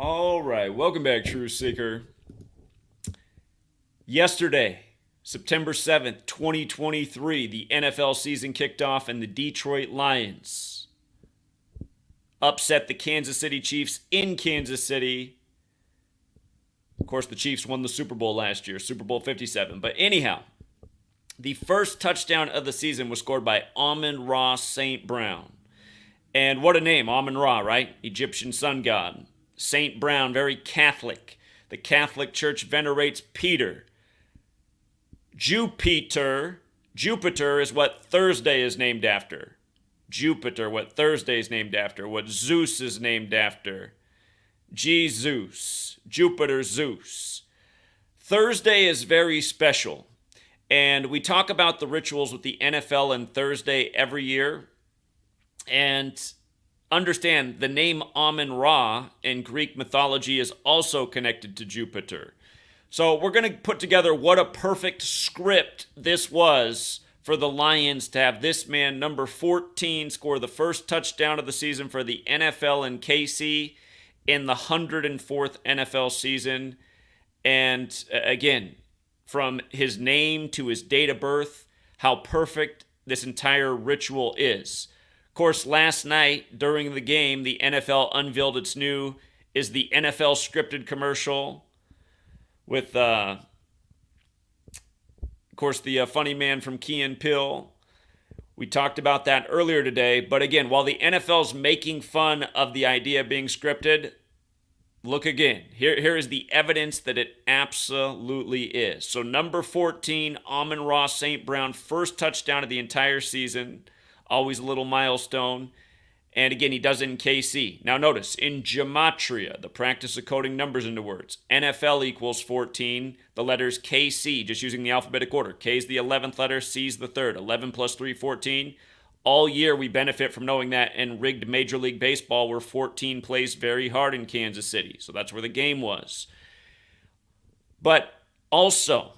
All right, welcome back, Truth Seeker. Yesterday, September 7th, 2023, the NFL season kicked off and the Detroit Lions upset the Kansas City Chiefs in Kansas City. Of course, the Chiefs won the Super Bowl last year, Super Bowl 57. But anyhow, the first touchdown of the season was scored by Amon-Ra St. Brown. And what a name, Amon-Ra, right? Egyptian sun god. St. Brown, very Catholic. The Catholic Church venerates Peter. Jupiter is what Thursday is named after. Jupiter, what Thursday is named after. What Zeus is named after. Jesus. Jupiter, Zeus. Thursday is very special. And we talk about the rituals with the NFL and Thursday every year. And understand the name Amon-Ra in Greek mythology is also connected to Jupiter. So we're going to put together what a perfect script this was for the Lions to have this man, number 14, score the first touchdown of the season for the NFL in KC in the 104th NFL season. And again, from his name to his date of birth, how perfect this entire ritual is. Of course, last night during the game, the NFL unveiled its new is the NFL scripted commercial with, of course, the funny man from Key and Peele. We talked about that earlier today. But again, while the NFL's making fun of the idea of being scripted, look again. Here is the evidence that it absolutely is. So number 14, Amon-Ra St. Brown, first touchdown of the entire season. Always a little milestone. And again, he does it in KC. Now notice, in Gematria, the practice of coding numbers into words, NFL equals 14, the letters KC, just using the alphabetic order. K is the 11th letter, C is the third. 11 plus 3, 14. All year we benefit from knowing that in rigged Major League Baseball where 14 plays very hard in Kansas City. So that's where the game was. But also,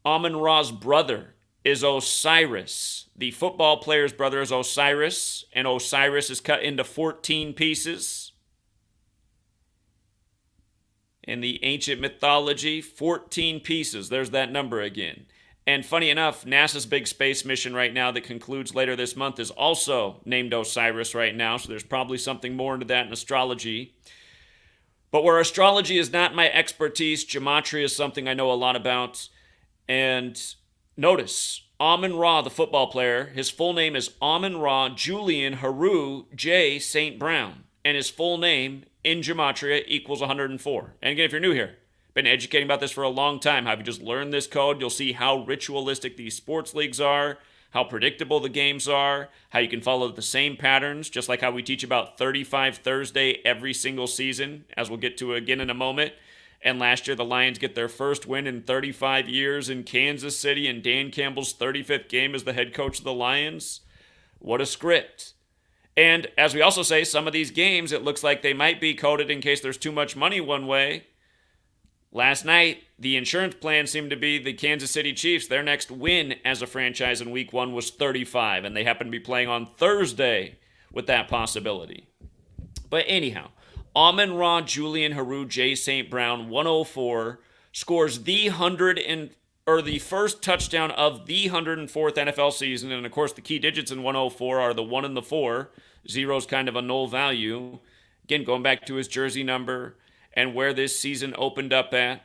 Amon-Ra's brother is Osiris. The football player's brother is Osiris, and Osiris is cut into 14 pieces. In the ancient mythology, 14 pieces. There's that number again. And funny enough, NASA's big space mission right now that concludes later this month is also named Osiris right now, so there's probably something more into that in astrology. But where astrology is not my expertise, gematria is something I know a lot about. And notice, Amon-Ra, the football player, his full name is Amon-Ra Julian Haru J. St. Brown. And his full name in gematria equals 104. And again, if you're new here, been educating about this for a long time. Have you just learned this code? You'll see how ritualistic these sports leagues are, how predictable the games are, how you can follow the same patterns, just like how we teach about 35 Thursday every single season, as we'll get to again in a moment. And last year, the Lions get their first win in 35 years in Kansas City in Dan Campbell's 35th game as the head coach of the Lions. What a script. And as we also say, some of these games, it looks like they might be coded in case there's too much money one way. Last night, the insurance plan seemed to be the Kansas City Chiefs. Their next win as a franchise in week 1 was 35, and they happen to be playing on Thursday with that possibility. But anyhow, Amon-Ra Julian Haru J. St. Brown, 104, scores the first touchdown of the 104th NFL season. And of course, the key digits in 104 are the 1 and the 4. Zero is kind of a null value. Again, going back to his jersey number and where this season opened up at.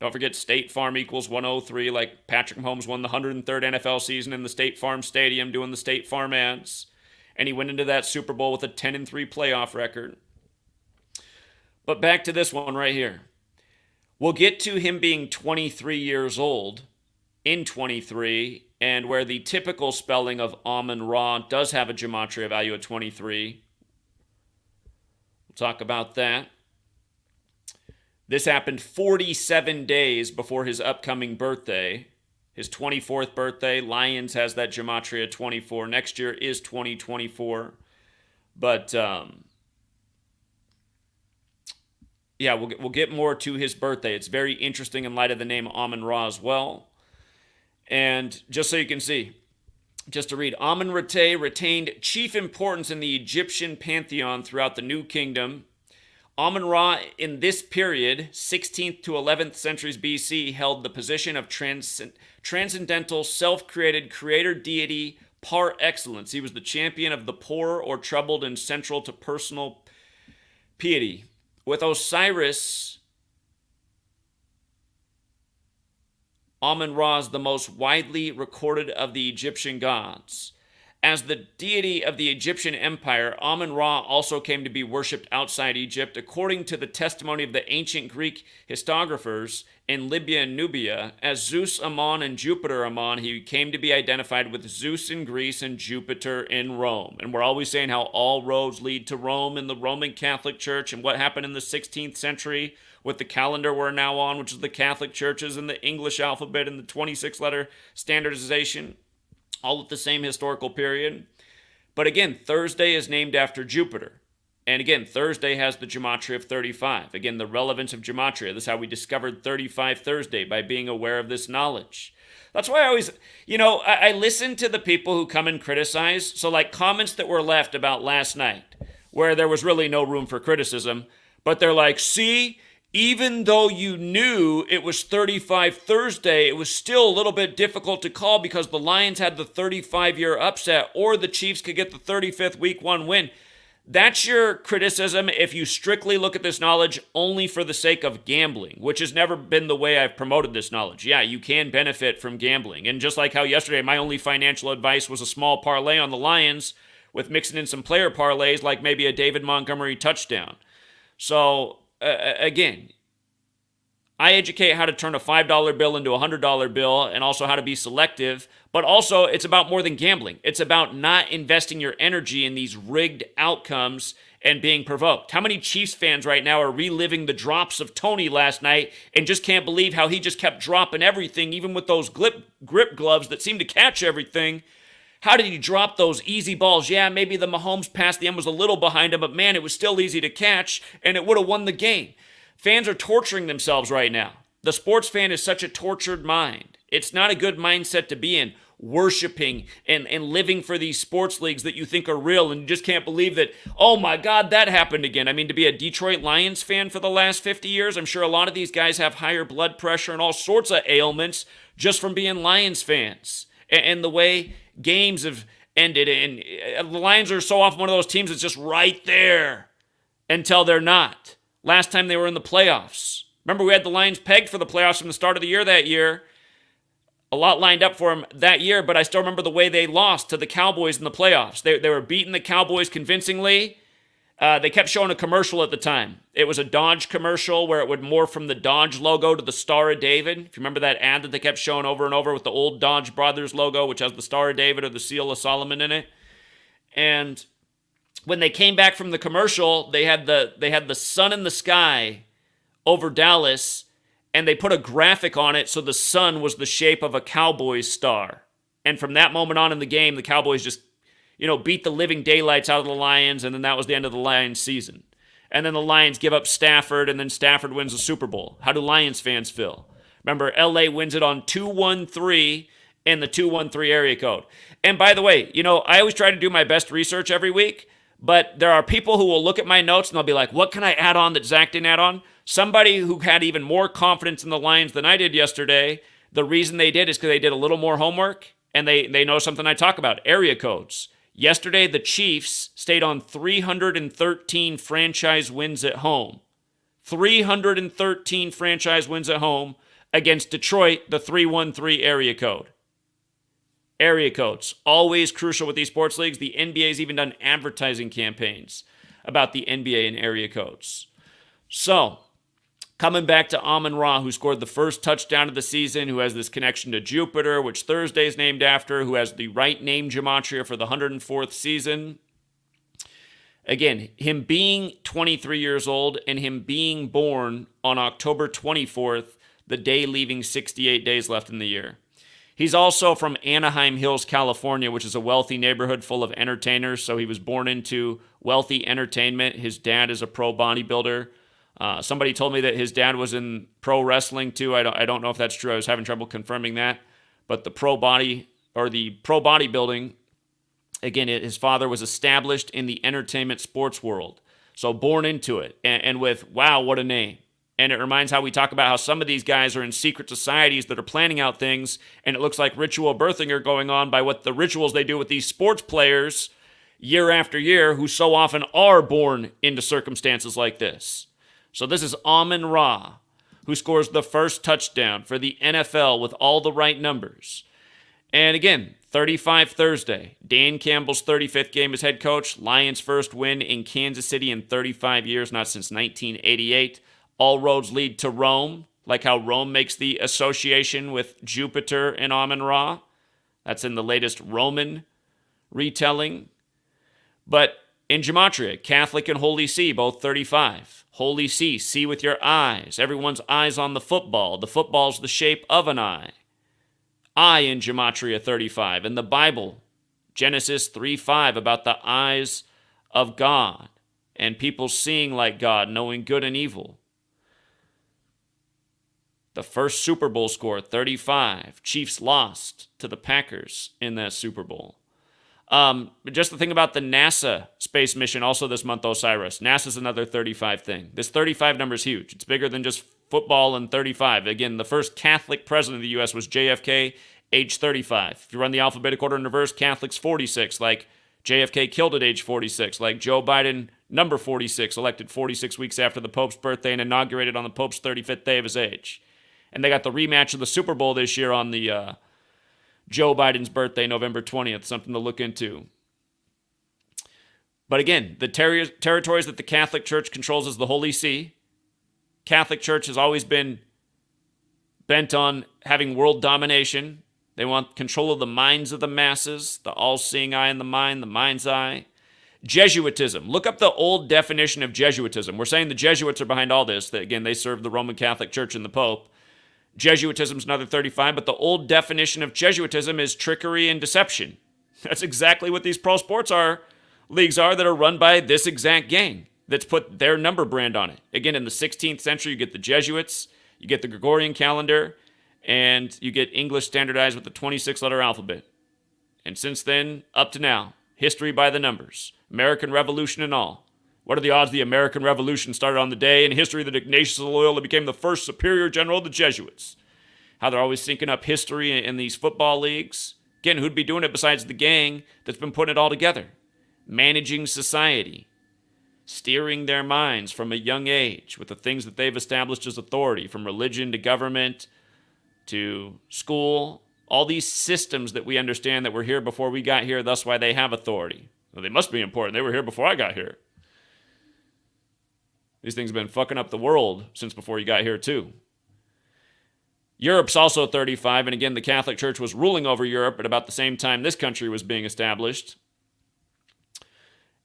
Don't forget State Farm equals 103, like Patrick Mahomes won the 103rd NFL season in the State Farm Stadium doing the State Farm ads. And he went into that Super Bowl with a 10-3 playoff record. But back to this one right here. We'll get to him being 23 years old in 23, and where the typical spelling of Amon-Ra does have a gematria value of 23. We'll talk about that. This happened 47 days before his upcoming birthday, his 24th birthday. Lions has that gematria 24. Next year is 2024. But yeah, we'll get more to his birthday. It's very interesting in light of the name Amon-Ra as well. And just so you can see, just to read, Amon-Ra retained chief importance in the Egyptian pantheon throughout the New Kingdom. Amon-Ra in this period, 16th to 11th centuries BC, held the position of transcendental, self-created creator deity par excellence. He was the champion of the poor or troubled and central to personal piety. With Osiris, Amon-Ra is the most widely recorded of the Egyptian gods. As the deity of the Egyptian empire, Amon-Ra also came to be worshipped outside Egypt. According to the testimony of the ancient Greek historiographers in Libya and Nubia, as Zeus Amon and Jupiter Amon, he came to be identified with Zeus in Greece and Jupiter in Rome. And we're always saying how all roads lead to Rome in the Roman Catholic Church, and what happened in the 16th century with the calendar we're now on, which is the Catholic churches and the English alphabet and the 26-letter standardization, all at the same historical period. But again, Thursday is named after Jupiter. And again, Thursday has the gematria of 35. Again, the relevance of gematria. This is how we discovered 35 Thursday, by being aware of this knowledge. That's why I always, I listen to the people who come and criticize. So like comments that were left about last night, where there was really no room for criticism, but they're like, see, even though you knew it was 35 Thursday, it was still a little bit difficult to call because the Lions had the 35-year upset, or the Chiefs could get the 35th Week 1 win. That's your criticism if you strictly look at this knowledge only for the sake of gambling, which has never been the way I've promoted this knowledge. Yeah, you can benefit from gambling. And just like how yesterday my only financial advice was a small parlay on the Lions with mixing in some player parlays like maybe a David Montgomery touchdown. So again, I educate how to turn a $5 bill into a $100 bill, and also how to be selective. But also, it's about more than gambling. It's about not investing your energy in these rigged outcomes and being provoked. How many Chiefs fans right now are reliving the drops of Tony last night and just can't believe how he just kept dropping everything, even with those grip gloves that seem to catch everything? How did he drop those easy balls? Yeah, maybe the Mahomes pass at the end was a little behind him, but man, it was still easy to catch, and it would have won the game. Fans are torturing themselves right now. The sports fan is such a tortured mind. It's not a good mindset to be in, worshiping and living for these sports leagues that you think are real, and you just can't believe that, oh my God, that happened again. I mean, to be a Detroit Lions fan for the last 50 years, I'm sure a lot of these guys have higher blood pressure and all sorts of ailments just from being Lions fans. And the way games have ended, and the Lions are so often one of those teams that's just right there until they're not. Last time they were in the playoffs. Remember, we had the Lions pegged for the playoffs from the start of the year that year. A lot lined up for them that year, but I still remember the way they lost to the Cowboys in the playoffs. They were beating the Cowboys convincingly. They kept showing a commercial at the time. It was a Dodge commercial where it would morph from the Dodge logo to the Star of David. If you remember that ad that they kept showing over and over with the old Dodge Brothers logo, which has the Star of David or the Seal of Solomon in it. And when they came back from the commercial, they had the sun in the sky over Dallas, and they put a graphic on it so the sun was the shape of a Cowboys star. And from that moment on in the game, the Cowboys just beat the living daylights out of the Lions, and then that was the end of the Lions season. And then the Lions give up Stafford, and then Stafford wins the Super Bowl. How do Lions fans feel? Remember, LA wins it on 213 in the 213 area code. And by the way, I always try to do my best research every week, but there are people who will look at my notes and they'll be like, what can I add on that Zach didn't add on? Somebody who had even more confidence in the Lions than I did yesterday, the reason they did is because they did a little more homework, and they know something I talk about, area codes. Yesterday, the Chiefs stayed on 313 franchise wins at home. 313 franchise wins at home against Detroit, the 313 area code. Area codes, always crucial with these sports leagues. The NBA's even done advertising campaigns about the NBA and area codes. So, coming back to Amon-Ra, who scored the first touchdown of the season, who has this connection to Jupiter, which Thursday's named after, who has the right name gematria for the 104th season. Again, him being 23 years old and him being born on October 24th, the day leaving 68 days left in the year. He's also from Anaheim Hills, California, which is a wealthy neighborhood full of entertainers, so he was born into wealthy entertainment. His dad is a pro bodybuilder. Somebody told me that his dad was in pro wrestling too. I don't know if that's true. I was having trouble confirming that. But the pro bodybuilding, again, his father was established in the entertainment sports world. So born into it. And with, wow, what a name. And it reminds how we talk about how some of these guys are in secret societies that are planning out things, and it looks like ritual birthing are going on by what the rituals they do with these sports players year after year who so often are born into circumstances like this. So this is Amon-Ra, who scores the first touchdown for the NFL with all the right numbers. And again, 35 Thursday, Dan Campbell's 35th game as head coach, Lions' first win in Kansas City in 35 years, not since 1988. All roads lead to Rome, like how Rome makes the association with Jupiter and Amon-Ra. That's in the latest Roman retelling. But in Gematria, Catholic and Holy See, both 35. Holy see with your eyes. Everyone's eyes on the football. The football's the shape of an eye. Eye in Gematria 35. In the Bible, Genesis 3:5, about the eyes of God and people seeing like God, knowing good and evil. The first Super Bowl score, 35. Chiefs lost to the Packers in that Super Bowl. Just the thing about the NASA space mission also this month, Osiris. NASA's another 35 thing. This 35 number is huge. It's bigger than just football and 35. Again, the first Catholic president of the U.S. was JFK, age 35. If you run the alphabetical order in reverse, Catholics 46, like JFK killed at age 46, like Joe Biden, number 46, elected 46 weeks after the Pope's birthday and inaugurated on the Pope's 35th day of his age. And they got the rematch of the Super Bowl this year on the Joe Biden's birthday, November 20th, something to look into. But again, the territories that the Catholic Church controls is the Holy See. Catholic Church has always been bent on having world domination. They want control of the minds of the masses, the all-seeing eye in the mind, the mind's eye. Jesuitism. Look up the old definition of Jesuitism. We're saying the Jesuits are behind all this. That, again, they serve the Roman Catholic Church and the Pope. Jesuitism is another 35, but the old definition of Jesuitism is trickery and deception. That's exactly what these pro sports leagues are that are run by this exact gang that's put their number brand on it. Again, in the 16th century, you get the Jesuits, you get the Gregorian calendar, and you get English standardized with the 26-letter alphabet. And since then, up to now, history by the numbers, American Revolution and all. What are the odds the American Revolution started on the day in history that Ignatius of Loyola became the first superior general of the Jesuits? How they're always syncing up history in these football leagues. Again, who'd be doing it besides the gang that's been putting it all together? Managing society. Steering their minds from a young age with the things that they've established as authority, from religion to government to school. All these systems that we understand that were here before we got here, thus why they have authority. Well, they must be important. They were here before I got here. These things have been fucking up the world since before you got here, too. Europe's also 35, and again, the Catholic Church was ruling over Europe at about the same time this country was being established.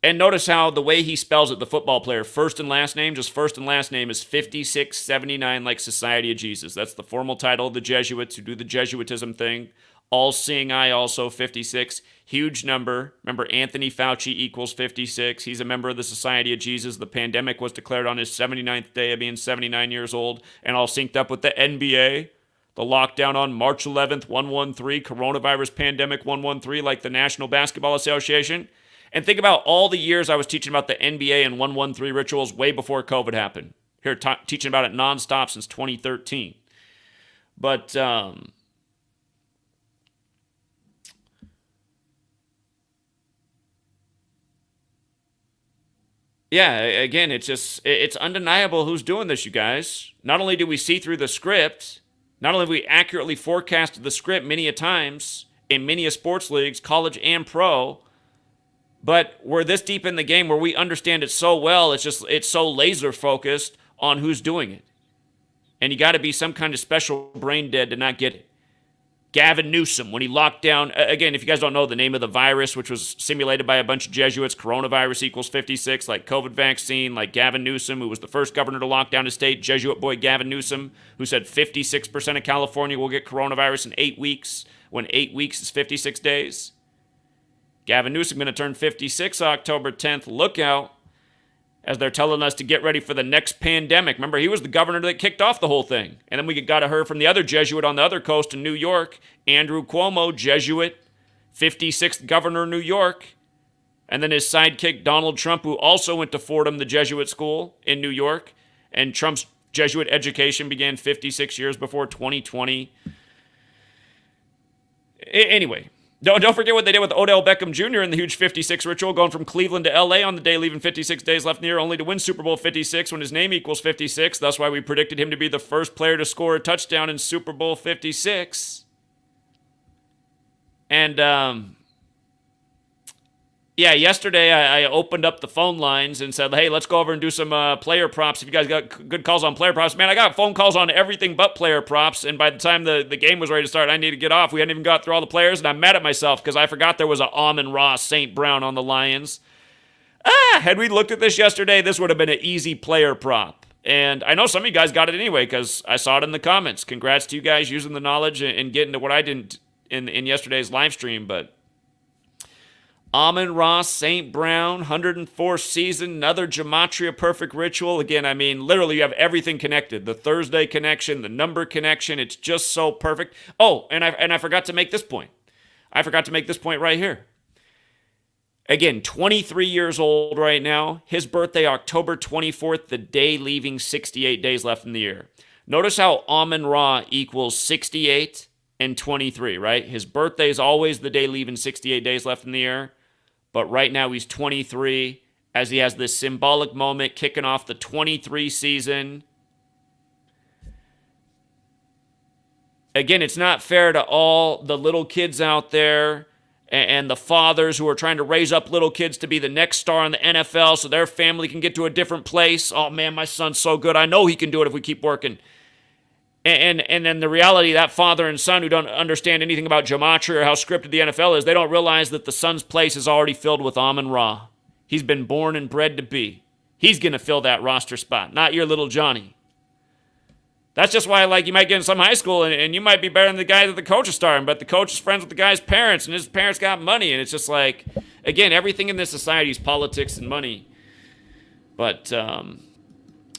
And notice how the way he spells it, the football player, first and last name, just first and last name is 5679, like Society of Jesus. That's the formal title of the Jesuits who do the Jesuitism thing. All-seeing eye also 56. Huge number. Remember, Anthony Fauci equals 56. He's a member of the Society of Jesus. The pandemic was declared on his 79th day of being 79 years old, and all synced up with the NBA. The lockdown on March 11th, 113, coronavirus pandemic 113, like the National Basketball Association. And think about all the years I was teaching about the NBA and 113 rituals way before COVID happened. Here, teaching about it nonstop since 2013. But, yeah, again, it's undeniable who's doing this, you guys. Not only do we see through the script, not only have we accurately forecasted the script many a times in many a sports leagues, college and pro, but we're this deep in the game where we understand it so well, it's so laser focused on who's doing it. And you got to be some kind of special brain dead to not get it. Gavin Newsom, when he locked down, again, if you guys don't know the name of the virus, which was simulated by a bunch of Jesuits, coronavirus equals 56, like COVID vaccine, like Gavin Newsom, who was the first governor to lock down his state, Jesuit boy Gavin Newsom, who said 56% of California will get coronavirus in 8 weeks, when 8 weeks is 56 days. Gavin Newsom going to turn 56 October 10th. Look out, as they're telling us to get ready for the next pandemic. Remember, he was the governor that kicked off the whole thing. And then we got to hear from the other Jesuit on the other coast in New York, Andrew Cuomo, Jesuit, 56th governor of New York. And then his sidekick, Donald Trump, who also went to Fordham, the Jesuit school in New York. And Trump's Jesuit education began 56 years before 2020. Anyway, don't forget what they did with Odell Beckham Jr. in the huge 56 ritual, going from Cleveland to LA on the day, leaving 56 days left in the year, only to win Super Bowl 56 when his name equals 56. That's why we predicted him to be the first player to score a touchdown in Super Bowl 56. And, yeah, yesterday I opened up the phone lines and said, hey, let's go over and do some player props. If you guys got good calls on player props. Man, I got phone calls on everything but player props, and by the time the game was ready to start, I needed to get off. We hadn't even got through all the players, and I'm mad at myself because I forgot there was an Amon-Ra St. Brown on the Lions. Had we looked at this yesterday, this would have been an easy player prop. And I know some of you guys got it anyway because I saw it in the comments. Congrats to you guys using the knowledge and getting to what I didn't in yesterday's live stream, but Amon-Ra St. Brown, 104th season, another Gematria perfect ritual. Again, I mean, literally you have everything connected. The Thursday connection, the number connection, it's just so perfect. Oh, and I forgot to make this point. I forgot to make this point right here. Again, 23 years old right now. His birthday, October 24th, the day leaving 68 days left in the year. Notice how Amon-Ra equals 68 and 23, right? His birthday is always the day leaving 68 days left in the year. But right now he's 23 as he has this symbolic moment kicking off the 23 season. Again, it's not fair to all the little kids out there and the fathers who are trying to raise up little kids to be the next star in the NFL so their family can get to a different place. Oh, man, my son's so good. I know he can do it if we keep working. And then the reality, that father and son who don't understand anything about gematria or how scripted the NFL is, they don't realize that the son's place is already filled with Amon-Ra. He's been born and bred to be. He's going to fill that roster spot, not your little Johnny. That's just why, like, you might get in some high school and you might be better than the guy that the coach is starting, but the coach is friends with the guy's parents and his parents got money. And it's just like, again, everything in this society is politics and money. But,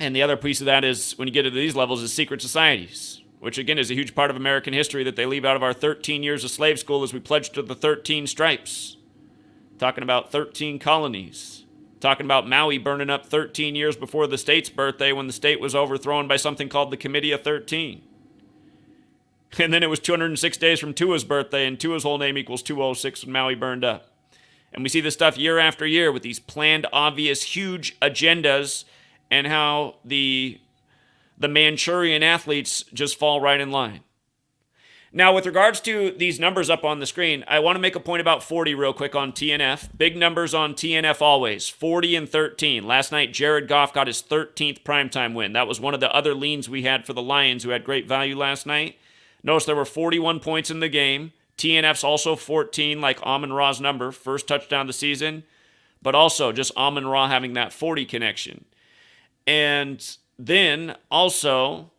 and the other piece of that is, when you get to these levels, is secret societies, which, again, is a huge part of American history that they leave out of our 13 years of slave school as we pledge to the 13 stripes. Talking about 13 colonies. Talking about Maui burning up 13 years before the state's birthday when the state was overthrown by something called the Committee of 13. And then it was 206 days from Tua's birthday, and Tua's whole name equals 206 when Maui burned up. And we see this stuff year after year with these planned, obvious, huge agendas, and how the Manchurian athletes just fall right in line. Now, with regards to these numbers up on the screen, I want to make a point about 40 real quick on TNF. Big numbers on TNF always, 40 and 13. Last night, Jared Goff got his 13th primetime win. That was one of the other leans we had for the Lions, who had great value last night. Notice there were 41 points in the game. TNF's also 14, like Amon-Ra's number, first touchdown of the season. But also just Amon-Ra having that 40 connection. And then also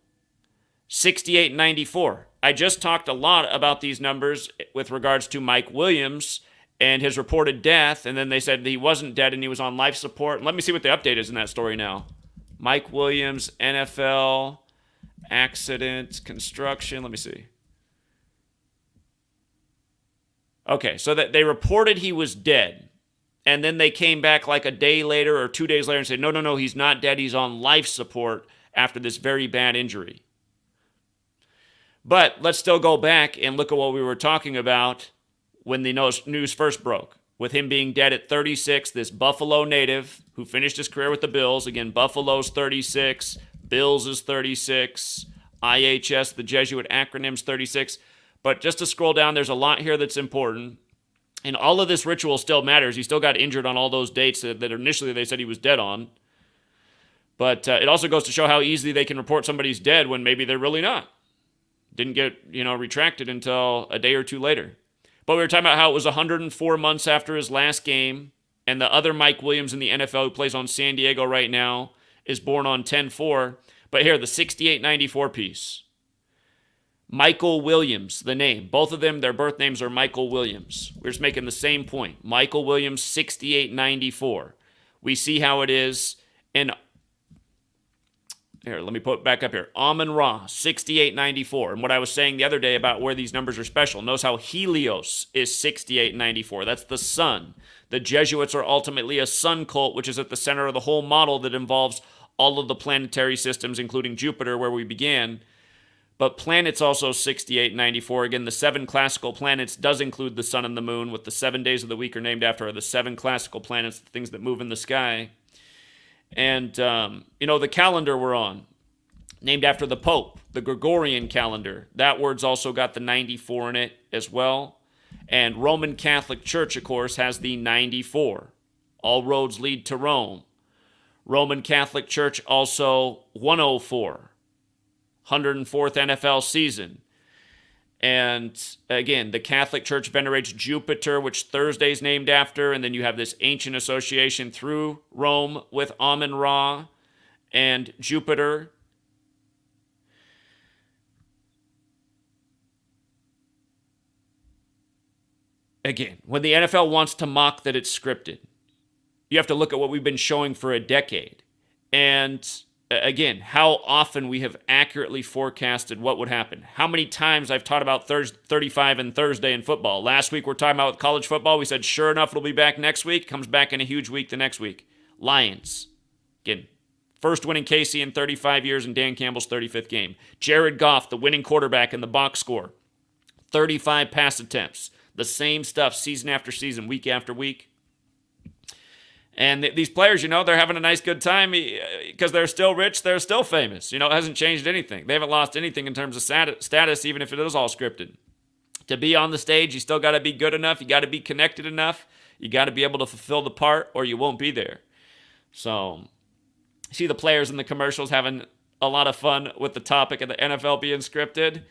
68 and 94. I just talked a lot about these numbers with regards to Mike Williams and his reported death. And then they said that he wasn't dead and he was on life support. And let me see what the update is in that story now. Mike Williams, NFL, accident, construction. Let me see. Okay, so that they reported he was dead. And then they came back like a day later or 2 days later and said, no, he's not dead. He's on life support after this very bad injury. But let's still go back and look at what we were talking about when the news first broke. With him being dead at 36, this Buffalo native who finished his career with the Bills. Again, Buffalo's 36, Bills is 36, IHS, the Jesuit acronym's 36. But just to scroll down, there's a lot here that's important. And all of this ritual still matters. He still got injured on all those dates that initially they said he was dead on. But it also goes to show how easily they can report somebody's dead when maybe they're really not. Didn't get, retracted until a day or two later. But we were talking about how it was 104 months after his last game, and the other Mike Williams in the NFL who plays on San Diego right now is born on 10-4. But here, the 68-94 piece. Michael Williams, the name. Both of them, their birth names are Michael Williams. We're just making the same point. Michael Williams, 68-94. We see how it is. And here, let me put it back up here. Amon-Ra, 68-94. And what I was saying the other day about where these numbers are special. Notice how Helios is 68-94. That's the sun The Jesuits are ultimately a sun cult, which is at the center of the whole model that involves all of the planetary systems, including Jupiter, where we began. But planets also 68 and 94. Again, the 7 classical planets does include the sun and the moon, with the 7 days of the week are named after the 7 classical planets, the things that move in the sky. And, the calendar we're on, named after the Pope, the Gregorian calendar. That word's also got the 94 in it as well. And Roman Catholic Church, of course, has the 94. All roads lead to Rome. Roman Catholic Church also 104. 104th NFL season. And again, the Catholic Church venerates Jupiter, which Thursday's named after. And then you have this ancient association through Rome with Amon-Ra and Jupiter. Again, when the NFL wants to mock that it's scripted, you have to look at what we've been showing for a decade. And again, how often we have accurately forecasted what would happen. How many times I've taught about 35 and Thursday in football. Last week we're talking about college football. We said, sure enough, it'll be back next week. Comes back in a huge week the next week. Lions. Again, first win in KC in 35 years in Dan Campbell's 35th game. Jared Goff, the winning quarterback in the box score. 35 pass attempts. The same stuff season after season, week after week. And these players, they're having a nice good time because they're still rich, they're still famous. It hasn't changed anything. They haven't lost anything in terms of status, even if it is all scripted. To be on the stage, you still got to be good enough. You got to be connected enough. You got to be able to fulfill the part or you won't be there. So, you see the players in the commercials having a lot of fun with the topic of the NFL being scripted.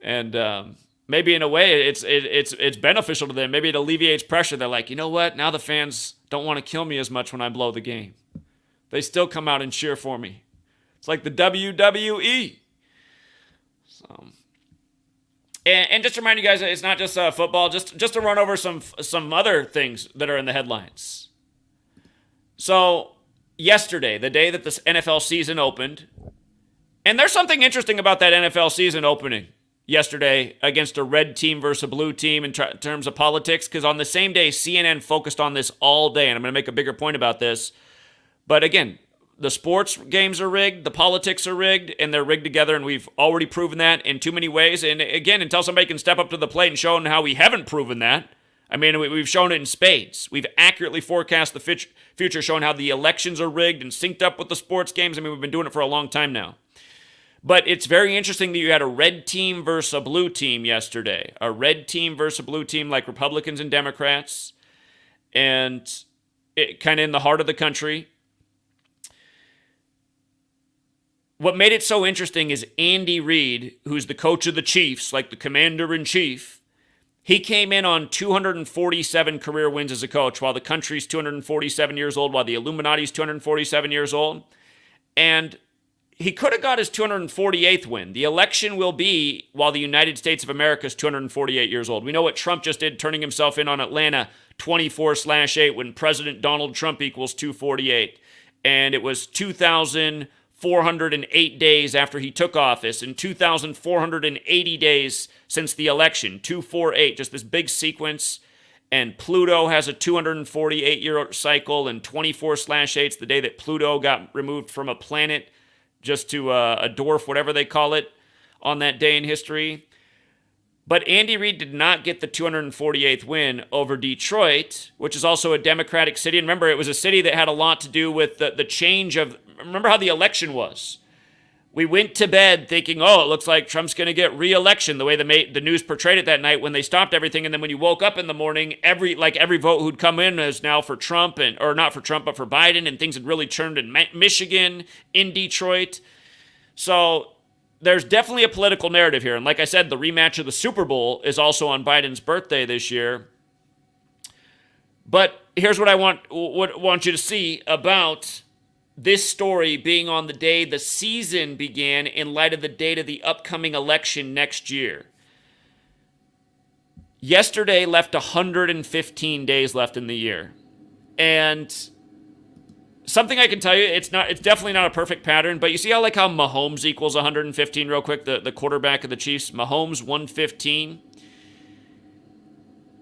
And maybe in a way it's beneficial to them. Maybe it alleviates pressure. They're like, you know what? Now the fans don't want to kill me as much when I blow the game. They still come out and cheer for me. It's like the WWE. So, and just to remind you guys, it's not just football. Just to run over some other things that are in the headlines. So yesterday, the day that the NFL season opened, and there's something interesting about that NFL season opening yesterday against a red team versus a blue team in terms of politics, because on the same day, CNN focused on this all day, and I'm going to make a bigger point about this. But again, the sports games are rigged, the politics are rigged, and they're rigged together, and we've already proven that in too many ways. And again, until somebody can step up to the plate and show how we haven't proven that, I mean, we've shown it in spades. We've accurately forecast the future, showing how the elections are rigged and synced up with the sports games. I mean, we've been doing it for a long time now. But it's very interesting that you had a red team versus a blue team yesterday. A red team versus a blue team, like Republicans and Democrats. And it kind of in the heart of the country. What made it so interesting is Andy Reid, who's the coach of the Chiefs, like the commander-in-chief, he came in on 247 career wins as a coach, while the country's 247 years old, while the Illuminati's 247 years old. And he could have got his 248th win. The election will be while the United States of America is 248 years old. We know what Trump just did, turning himself in on Atlanta 24/8 when President Donald Trump equals 248. And it was 2,408 days after he took office and 2,480 days since the election. 248, just this big sequence. And Pluto has a 248-year cycle, and 24/8's the day that Pluto got removed from a planet, just to a dwarf, whatever they call it, on that day in history. But Andy Reid did not get the 248th win over Detroit, which is also a Democratic city. And remember, it was a city that had a lot to do with the change of, remember how the election was. We went to bed thinking, oh, it looks like Trump's going to get re-election, the way the news portrayed it that night when they stopped everything. And then when you woke up in the morning, every vote who'd come in is now for Trump, or not for Trump, but for Biden, and things had really turned in Michigan, in Detroit. So there's definitely a political narrative here. And like I said, the rematch of the Super Bowl is also on Biden's birthday this year. But here's what I want you to see about this story being on the day the season began in light of the date of the upcoming election next year. Yesterday left 115 days left in the year. And something I can tell you, it's definitely not a perfect pattern, but you see how Mahomes equals 115 real quick, the quarterback of the Chiefs, Mahomes 115.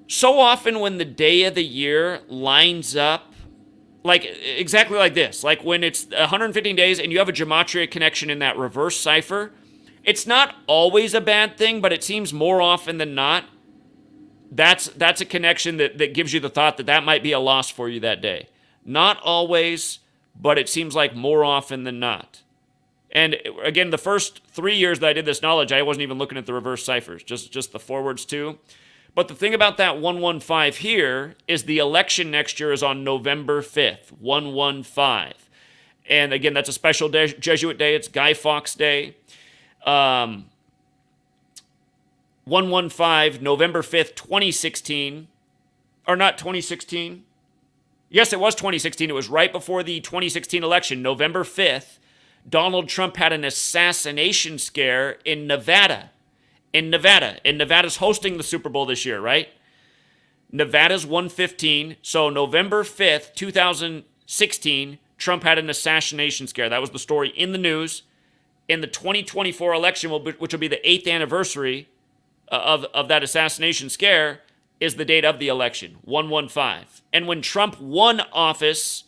So often when the day of the year lines up, like exactly like this, like when it's 115 days and you have a gematria connection in that reverse cipher, it's not always a bad thing, but it seems more often than not, that's a connection that gives you the thought that might be a loss for you that day. Not always, but it seems like more often than not. And again, the first 3 years that I did this knowledge, I wasn't even looking at the reverse ciphers, just the forwards too. But the thing about that 115 here is the election next year is on November 5th, 115. And again, that's a special Jesuit day. It's Guy Fawkes Day. 115, November 5th, 2016. Or not 2016. Yes, it was 2016. It was right before the 2016 election, November 5th. Donald Trump had an assassination scare in Nevada. And Nevada's hosting the Super Bowl this year, right? Nevada's 115. So November 5th, 2016, Trump had an assassination scare. That was the story in the news. In the 2024 election, which will be the 8th anniversary of that assassination scare, is the date of the election, 115. And when Trump won office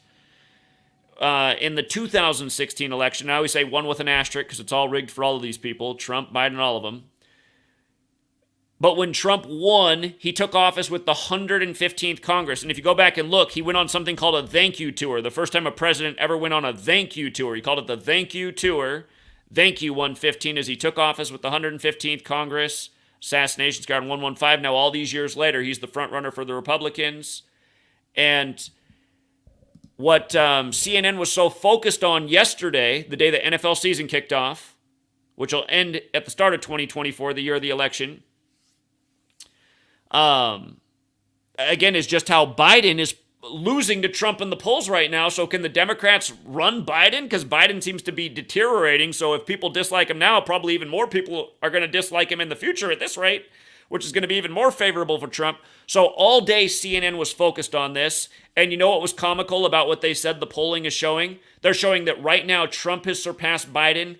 in the 2016 election, I always say one with an asterisk because it's all rigged for all of these people, Trump, Biden, all of them. But when Trump won, he took office with the 115th Congress. And if you go back and look, he went on something called a thank you tour. The first time a president ever went on a thank you tour. He called it the thank you tour. Thank you, 115, as he took office with the 115th Congress. Assassination scare on 115. Now, all these years later, he's the front runner for the Republicans. And what CNN was so focused on yesterday, the day the NFL season kicked off, which will end at the start of 2024, the year of the election, again, is just how Biden is losing to Trump in the polls right now. So can the Democrats run Biden? Because Biden seems to be deteriorating. So if people dislike him now, probably even more people are going to dislike him in the future at this rate, which is going to be even more favorable for Trump. So all day CNN was focused on this. And you know what was comical about what they said the polling is showing? They're showing that right now Trump has surpassed Biden,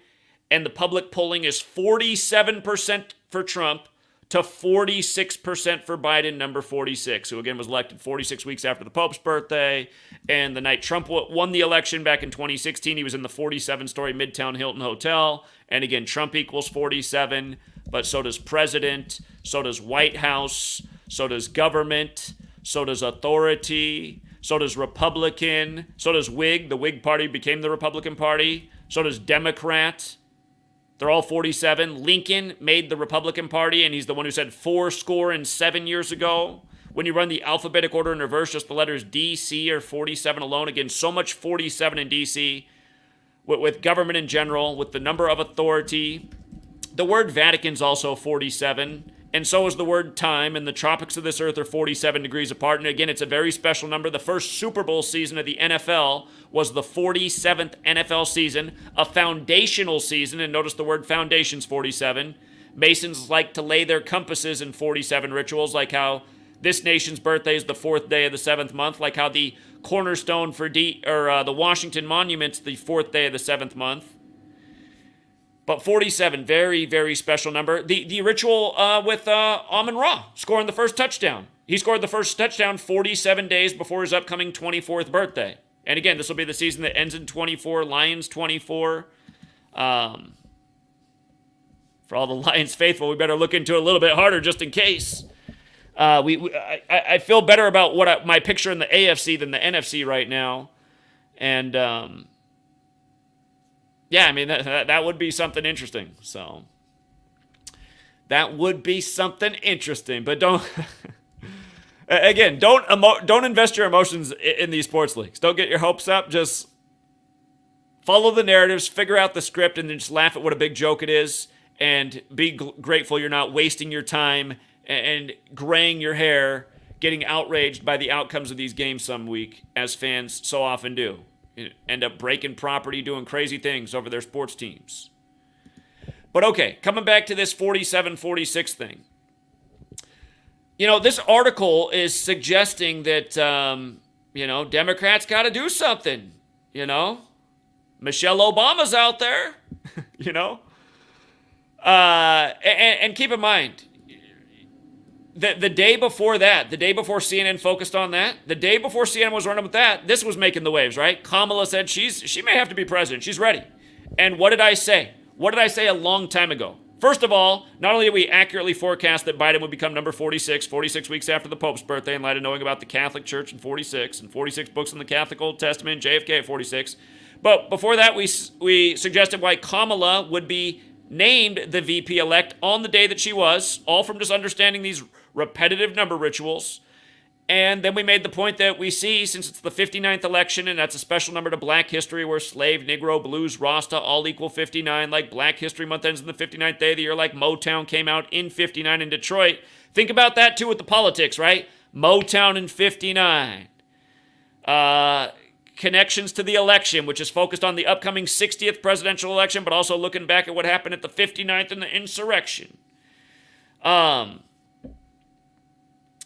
and the public polling is 47% for Trump to 46% for Biden, number 46, who again was elected 46 weeks after the Pope's birthday. And the night Trump won the election back in 2016, he was in the 47-story Midtown Hilton Hotel. And again, Trump equals 47, but so does president, so does White House, so does government, so does authority, so does Republican, so does Whig. The Whig Party became the Republican Party. So does Democrat. They're all 47. Lincoln made the Republican Party, and he's the one who said 47 years ago. When you run the alphabetic order in reverse, just the letters D, C are 47 alone. Again, so much 47 in D.C. With government in general, with the number of authority. The word Vatican's also 47, and so is the word time, and the tropics of this earth are 47 degrees apart. And again, it's a very special number. The first Super Bowl season of the NFL was the 47th NFL season, a foundational season, and notice the word foundation's 47. Masons like to lay their compasses in 47 rituals, like how this nation's birthday is the 4th day of the 7th month, like how the cornerstone for the Washington Monument's the 4th day of the 7th month. But 47, very, very special number. The ritual with Amon-Ra scoring the first touchdown. He scored the first touchdown 47 days before his upcoming 24th birthday. And again, this will be the season that ends in 24, Lions 24. For all the Lions faithful, we better look into it a little bit harder just in case. I feel better about my picture in the AFC than the NFC right now. And yeah, I mean, that would be something interesting. So that would be something interesting. But don't again, don't invest your emotions in these sports leagues. Don't get your hopes up. Just follow the narratives, figure out the script, and then just laugh at what a big joke it is, and be grateful you're not wasting your time and graying your hair, getting outraged by the outcomes of these games some week, as fans so often do. End up breaking property, doing crazy things over their sports teams. But okay, coming back to this 47-46 thing. You know, this article is suggesting that, Democrats got to do something, Michelle Obama's out there, And keep in mind, the day before that, the day before CNN focused on that, the day before CNN was running with that, this was making the waves, right? Kamala said she may have to be president. She's ready. And what did I say? What did I say a long time ago? First of all, not only did we accurately forecast that Biden would become number 46 weeks after the Pope's birthday, in light of knowing about the Catholic Church in 46, and 46 books in the Catholic Old Testament, JFK at 46. But before that, we suggested why Kamala would be named the VP-elect on the day that she was, all from just understanding these repetitive number rituals. And then we made the point that we see, since it's the 59th election, and that's a special number to Black history, where slave, Negro, blues, Rasta all equal 59, like Black History Month ends on the 59th day of the year, like Motown came out in 59 in Detroit. Think about that, too, with the politics, right? Motown in 59. Connections to the election, which is focused on the upcoming 60th presidential election, but also looking back at what happened at the 59th and the insurrection.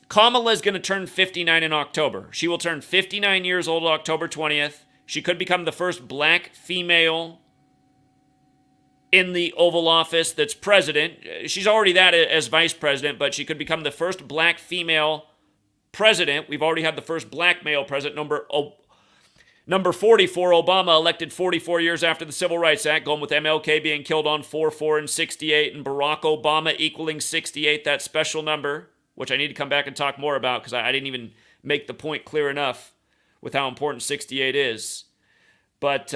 Kamala is going to turn 59 in October. She will turn 59 years old October 20th. She could become the first Black female in the Oval Office that's president. She's already that as vice president, but she could become the first Black female president. We've already had the first Black male president, number 44, Obama, elected 44 years after the Civil Rights Act, going with MLK being killed on 4/4 and 68, and Barack Obama equaling 68, that special number, which I need to come back and talk more about because I didn't even make the point clear enough with how important 68 is. But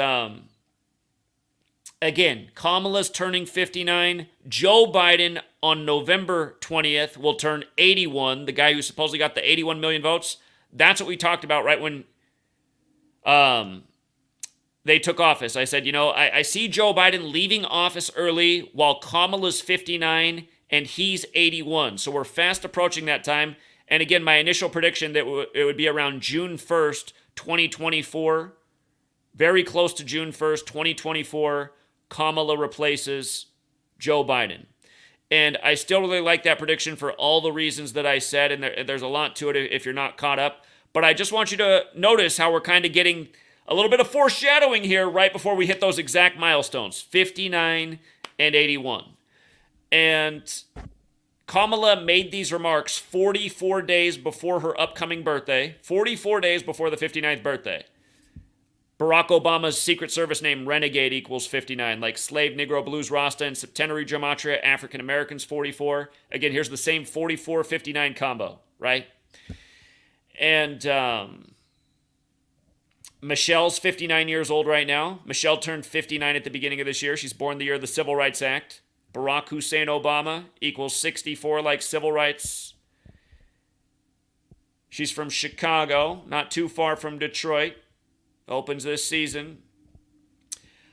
again, Kamala's turning 59. Joe Biden on November 20th will turn 81, the guy who supposedly got the 81 million votes. That's what we talked about right when they took office. I said, I see Joe Biden leaving office early while Kamala's 59 and he's 81. So we're fast approaching that time. And again, my initial prediction that it would be around June 1st, 2024, very close to June 1st, 2024, Kamala replaces Joe Biden. And I still really like that prediction for all the reasons that I said, and there's a lot to it if you're not caught up. But I just want you to notice how we're kind of getting a little bit of foreshadowing here right before we hit those exact milestones, 59 and 81. And Kamala made these remarks 44 days before her upcoming birthday, 44 days before the 59th birthday. Barack Obama's Secret Service name, Renegade, equals 59, like slave, Negro, blues, Rasta, and centenary Gematria, African Americans, 44. Again, here's the same 44-59 combo, right? And Michelle's 59 years old right now. Michelle turned 59 at the beginning of this year. She's born the year of the Civil Rights Act. Barack Hussein Obama equals 64, like civil rights. She's from Chicago, not too far from Detroit. Opens this season.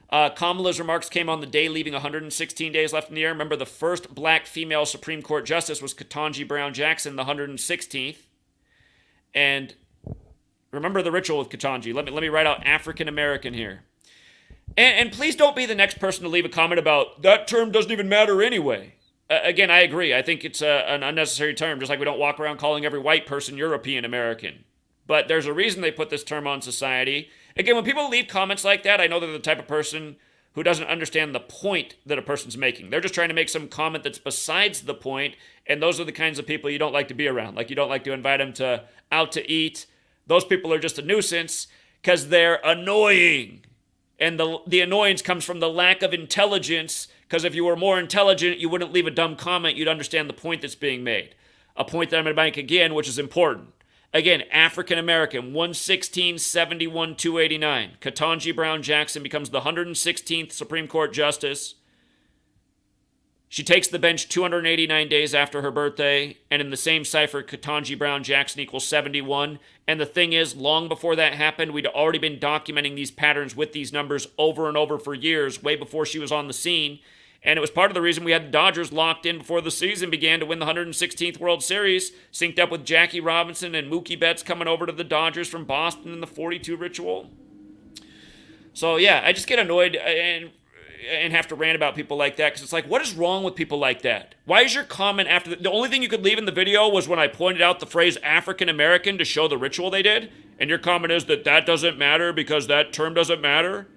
Kamala's remarks came on the day leaving 116 days left in the year. Remember, the first Black female Supreme Court justice was Ketanji Brown Jackson, the 116th. And remember the ritual with Ketanji. Let me write out African American here. And please don't be the next person to leave a comment about that term doesn't even matter anyway. Again, I agree. I think it's an unnecessary term, just like we don't walk around calling every white person European American. But there's a reason they put this term on society. Again, when people leave comments like that, I know they're the type of person who doesn't understand the point that a person's making. They're just trying to make some comment that's besides the point, and those are the kinds of people you don't like to be around. Like, you don't like to invite them out to eat. Those people are just a nuisance because they're annoying. And the annoyance comes from the lack of intelligence, because if you were more intelligent, you wouldn't leave a dumb comment. You'd understand the point that's being made. A point that I'm going to make again, which is important. Again, African American, 116, 71, 289. Ketanji Brown Jackson becomes the 116th Supreme Court Justice. She takes the bench 289 days after her birthday, and in the same cipher, Ketanji Brown Jackson equals 71. And the thing is, long before that happened, we'd already been documenting these patterns with these numbers over and over for years, way before she was on the scene. And it was part of the reason we had the Dodgers locked in before the season began to win the 116th World Series, synced up with Jackie Robinson and Mookie Betts coming over to the Dodgers from Boston in the 42 ritual. So yeah, I just get annoyed and have to rant about people like that, because it's like, what is wrong with people like that? Why is your comment after the only thing you could leave in the video was when I pointed out the phrase African American to show the ritual they did, and your comment is that doesn't matter because that term doesn't matter?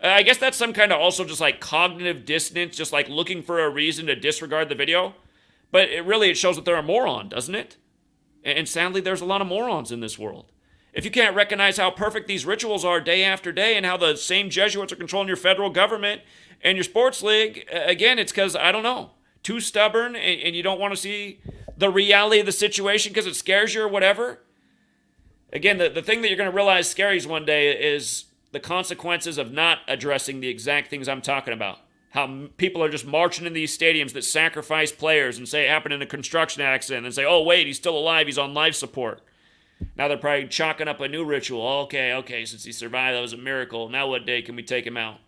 I guess that's some kind of also just like cognitive dissonance, just like looking for a reason to disregard the video. But it shows that they're a moron, doesn't it? And sadly, there's a lot of morons in this world. If you can't recognize how perfect these rituals are day after day and how the same Jesuits are controlling your federal government and your sports league, again, it's because, I don't know, too stubborn and you don't want to see the reality of the situation because it scares you or whatever. Again, the thing that you're going to realize scaries one day is the consequences of not addressing the exact things I'm talking about. How people are just marching in these stadiums that sacrifice players and say it happened in a construction accident and say, oh, wait, he's still alive, he's on life support. Now they're probably chalking up a new ritual. Okay, since he survived, that was a miracle. Now what day can we take him out?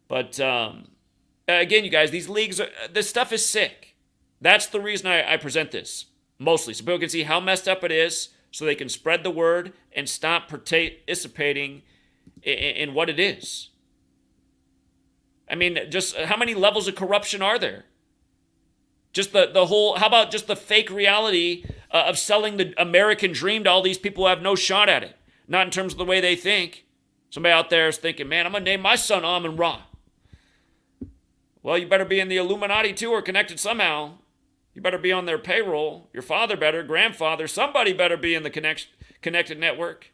But again, you guys, these leagues, this stuff is sick. That's the reason I present this, mostly. So people can see how messed up it is, so they can spread the word and stop participating in what it is. I mean, just how many levels of corruption are there? Just the whole, how about just the fake reality of selling the American dream to all these people who have no shot at it? Not in terms of the way they think. Somebody out there is thinking, man, I'm going to name my son Amon-Ra. Well, you better be in the Illuminati too or connected somehow. You better be on their payroll. Your father better, grandfather, somebody better be in the connected network.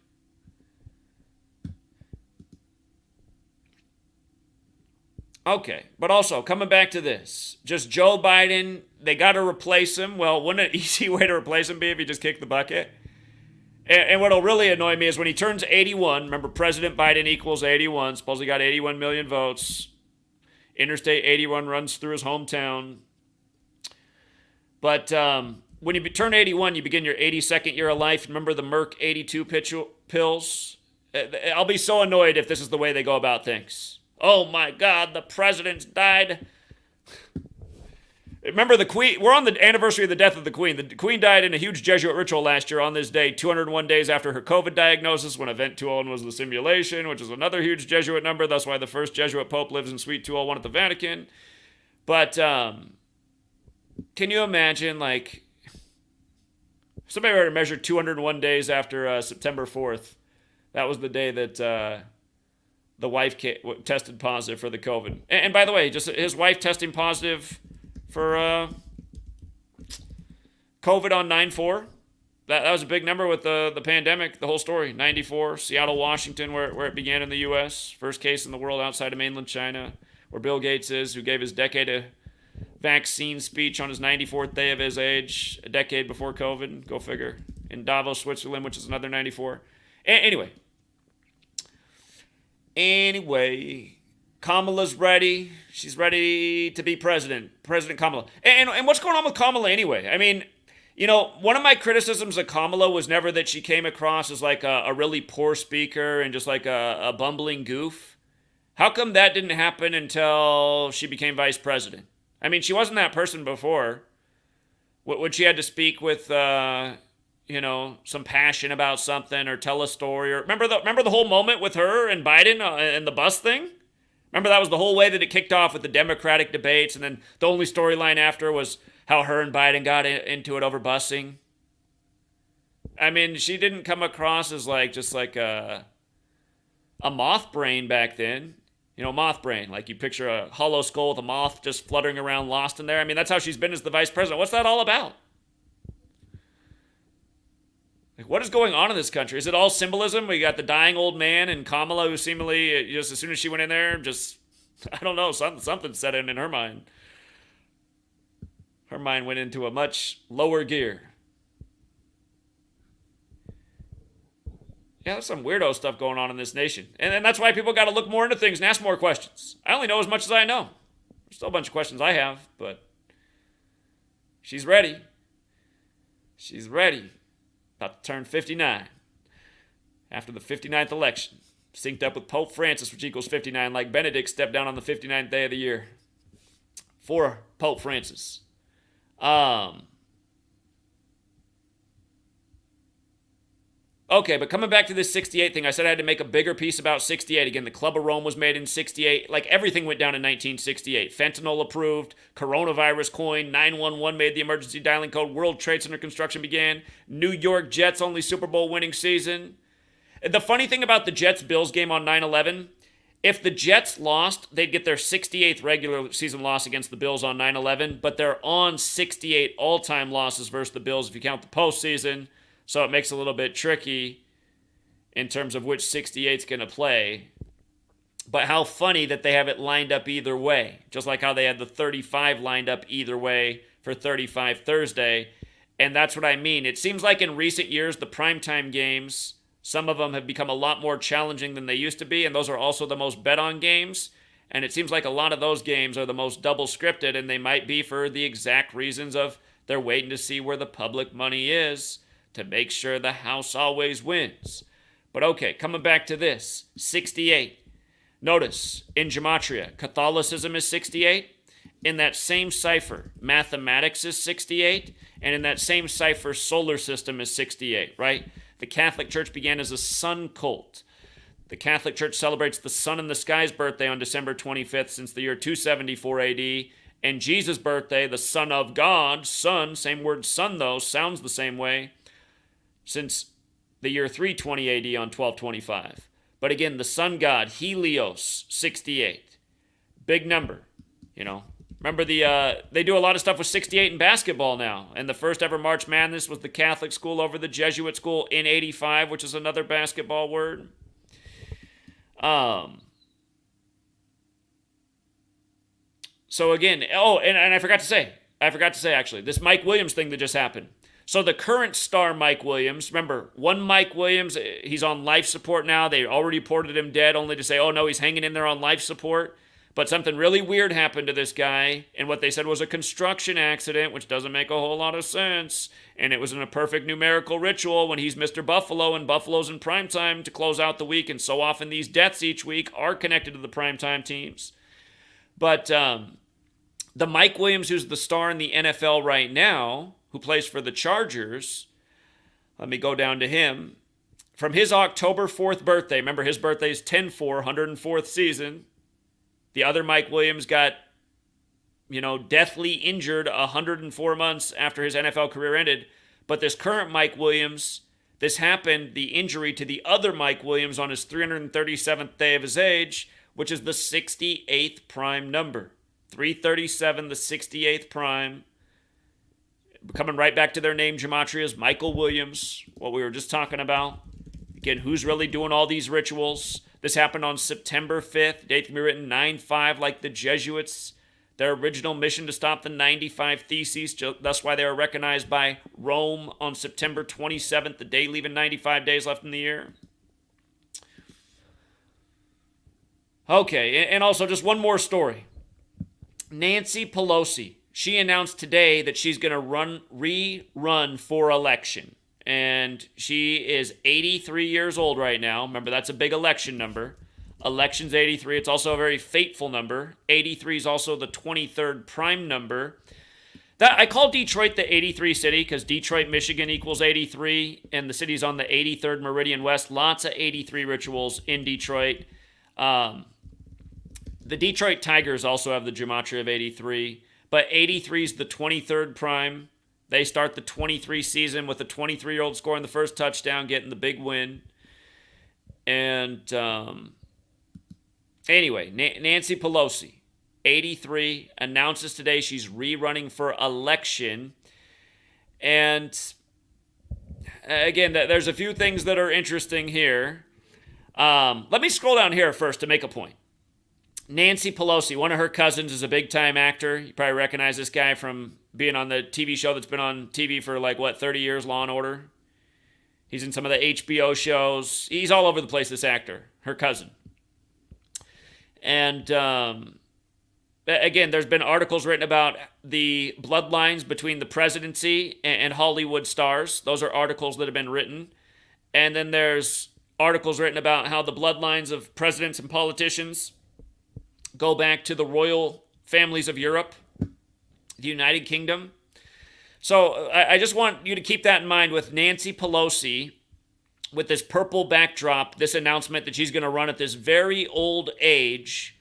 Okay, but also, coming back to this, just Joe Biden, they got to replace him. Well, wouldn't an easy way to replace him be if he just kicked the bucket? And what'll really annoy me is when he turns 81, remember President Biden equals 81, suppose he got 81 million votes. Interstate 81 runs through his hometown. But when you turn 81, you begin your 82nd year of life. Remember the Merck 82 pills? I'll be so annoyed if this is the way they go about things. Oh my God, the president's died. Remember the Queen, we're on the anniversary of the death of the Queen. The Queen died in a huge Jesuit ritual last year on this day, 201 days after her COVID diagnosis, when Event 201 was the simulation, which is another huge Jesuit number. That's why the first Jesuit Pope lives in Suite 201 at the Vatican. But can you imagine, like, somebody were to measure 201 days after September 4th. That was the day that the wife tested positive for the COVID. And by the way, just his wife testing positive for COVID on 9/4. That was a big number with the pandemic, the whole story. 94, Seattle, Washington, where it began in the U.S. First case in the world outside of mainland China, where Bill Gates is, who gave his decade of vaccine speech on his 94th day of his age, a decade before COVID. Go figure. In Davos, Switzerland, which is another 94. Anyway, Kamala's ready. She's ready to be president. President Kamala. And what's going on with Kamala anyway? I mean, you know, one of my criticisms of Kamala was never that she came across as like a really poor speaker and just like a bumbling goof. How come that didn't happen until she became vice president? I mean, she wasn't that person before. When she had to speak with, some passion about something or tell a story. Or remember the whole moment with her and Biden and the bus thing? Remember that was the whole way that it kicked off with the Democratic debates, and then the only storyline after was how her and Biden got into it over busing. I mean, she didn't come across as just like a moth brain back then. You know, moth brain. Like you picture a hollow skull with a moth just fluttering around lost in there. I mean, that's how she's been as the vice president. What's that all about? Like, what is going on in this country? Is it all symbolism? We got the dying old man and Kamala, who seemingly, just as soon as she went in there, just, I don't know, something set in her mind. Her mind went into a much lower gear. Yeah, there's some weirdo stuff going on in this nation. And that's why people got to look more into things and ask more questions. I only know as much as I know. There's still a bunch of questions I have, but she's ready. She's ready. About to turn 59 after the 59th election. Synced up with Pope Francis, which equals 59, like Benedict stepped down on the 59th day of the year. For Pope Francis. Okay, but coming back to this 68 thing, I said I had to make a bigger piece about 68. Again, the Club of Rome was made in 68. Like, everything went down in 1968. Fentanyl approved, coronavirus coined, 911 made the emergency dialing code, World Trade Center construction began, New York Jets only Super Bowl winning season. The funny thing about the Jets-Bills game on 9/11 If the Jets lost, they'd get their 68th regular season loss against the Bills on 9/11, but they're on 68 all-time losses versus the Bills if you count the postseason, so it makes it a little bit tricky in terms of which 68's going to play. But how funny that they have it lined up either way, just like how they had the 35 lined up either way for 35 Thursday. And that's what I mean. It seems like in recent years, the primetime games, some of them have become a lot more challenging than they used to be, and those are also the most bet on games. And it seems like a lot of those games are the most double scripted, and they might be for the exact reasons of they're waiting to see where the public money is to make sure the house always wins. But okay, coming back to this, 68. Notice, in Gematria, Catholicism is 68. In that same cipher, mathematics is 68. And in that same cipher, solar system is 68, right? The Catholic Church began as a sun cult. The Catholic Church celebrates the sun in the sky's birthday on December 25th since the year 274 AD. And Jesus' birthday, the Son of God, sun, same word sun though, sounds the same way, since the year 320 AD on 1225. But again, the sun god, Helios, 68. Big number, you know. Remember, they do a lot of stuff with 68 in basketball now. And the first ever March Madness was the Catholic school over the Jesuit school in 85, which is another basketball word. So again, and I forgot to say actually, this Mike Williams thing that just happened. So the current star Mike Williams, remember, one Mike Williams, he's on life support now. They already reported him dead, only to say, oh no, he's hanging in there on life support. But something really weird happened to this guy, and what they said was a construction accident, which doesn't make a whole lot of sense. And it was in a perfect numerical ritual when he's Mr. Buffalo, and Buffalo's in primetime to close out the week, and so often these deaths each week are connected to the primetime teams. But the Mike Williams, who's the star in the NFL right now, who plays for the Chargers, let me go down to him. From his October 4th birthday, remember his birthday is 10-4, 104th season. The other Mike Williams got, deathly injured 104 months after his NFL career ended. But this current Mike Williams, this happened, the injury to the other Mike Williams on his 337th day of his age, which is the 68th prime number. 337, the 68th prime. Coming right back to their name, Gematria's Michael Williams, what we were just talking about. Again, who's really doing all these rituals? This happened on September 5th. Date can be written 9-5, like the Jesuits. Their original mission to stop the 95 Theses. That's why they were recognized by Rome on September 27th, the day leaving 95 days left in the year. Okay, and also just one more story. Nancy Pelosi. She announced today that she's going to rerun for election. And she is 83 years old right now. Remember, that's a big election number. Election's 83. It's also a very fateful number. 83 is also the 23rd prime number. I call Detroit the 83 city because Detroit, Michigan equals 83. And the city's on the 83rd Meridian West. Lots of 83 rituals in Detroit. The Detroit Tigers also have the gematria of 83. But 83 is the 23rd prime. They start the 23 season with a 23-year-old scoring the first touchdown, getting the big win. And anyway, Nancy Pelosi, 83, announces today she's rerunning for election. And again, there's a few things that are interesting here. Let me scroll down here first to make a point. Nancy Pelosi, one of her cousins, is a big-time actor. You probably recognize this guy from being on the TV show that's been on TV for 30 years, Law & Order. He's in some of the HBO shows. He's all over the place, this actor, her cousin. And again, there's been articles written about the bloodlines between the presidency and Hollywood stars. Those are articles that have been written. And then there's articles written about how the bloodlines of presidents and politicians go back to the royal families of Europe, the United Kingdom. So I just want you to keep that in mind with Nancy Pelosi, with this purple backdrop, this announcement that she's going to run at this very old age,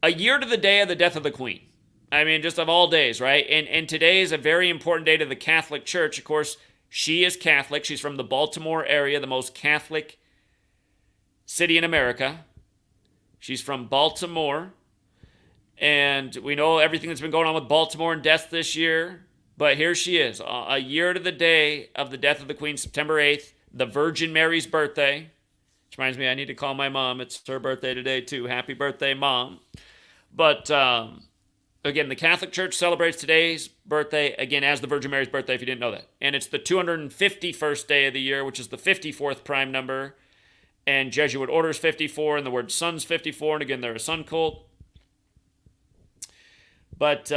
a year to the day of the death of the Queen. I mean, just of all days, right? And today is a very important day to the Catholic Church. Of course, she is Catholic. She's from the Baltimore area, the most Catholic city in America. She's from Baltimore. And we know everything that's been going on with Baltimore and deaths this year. But here she is, a year to the day of the death of the Queen, September 8th, the Virgin Mary's birthday. Which reminds me, I need to call my mom. It's her birthday today, too. Happy birthday, Mom. But, again, the Catholic Church celebrates today's birthday, again, as the Virgin Mary's birthday, if you didn't know that. And it's the 251st day of the year, which is the 54th prime number. And Jesuit order's 54, and the word son's 54. And, again, they're a sun cult. But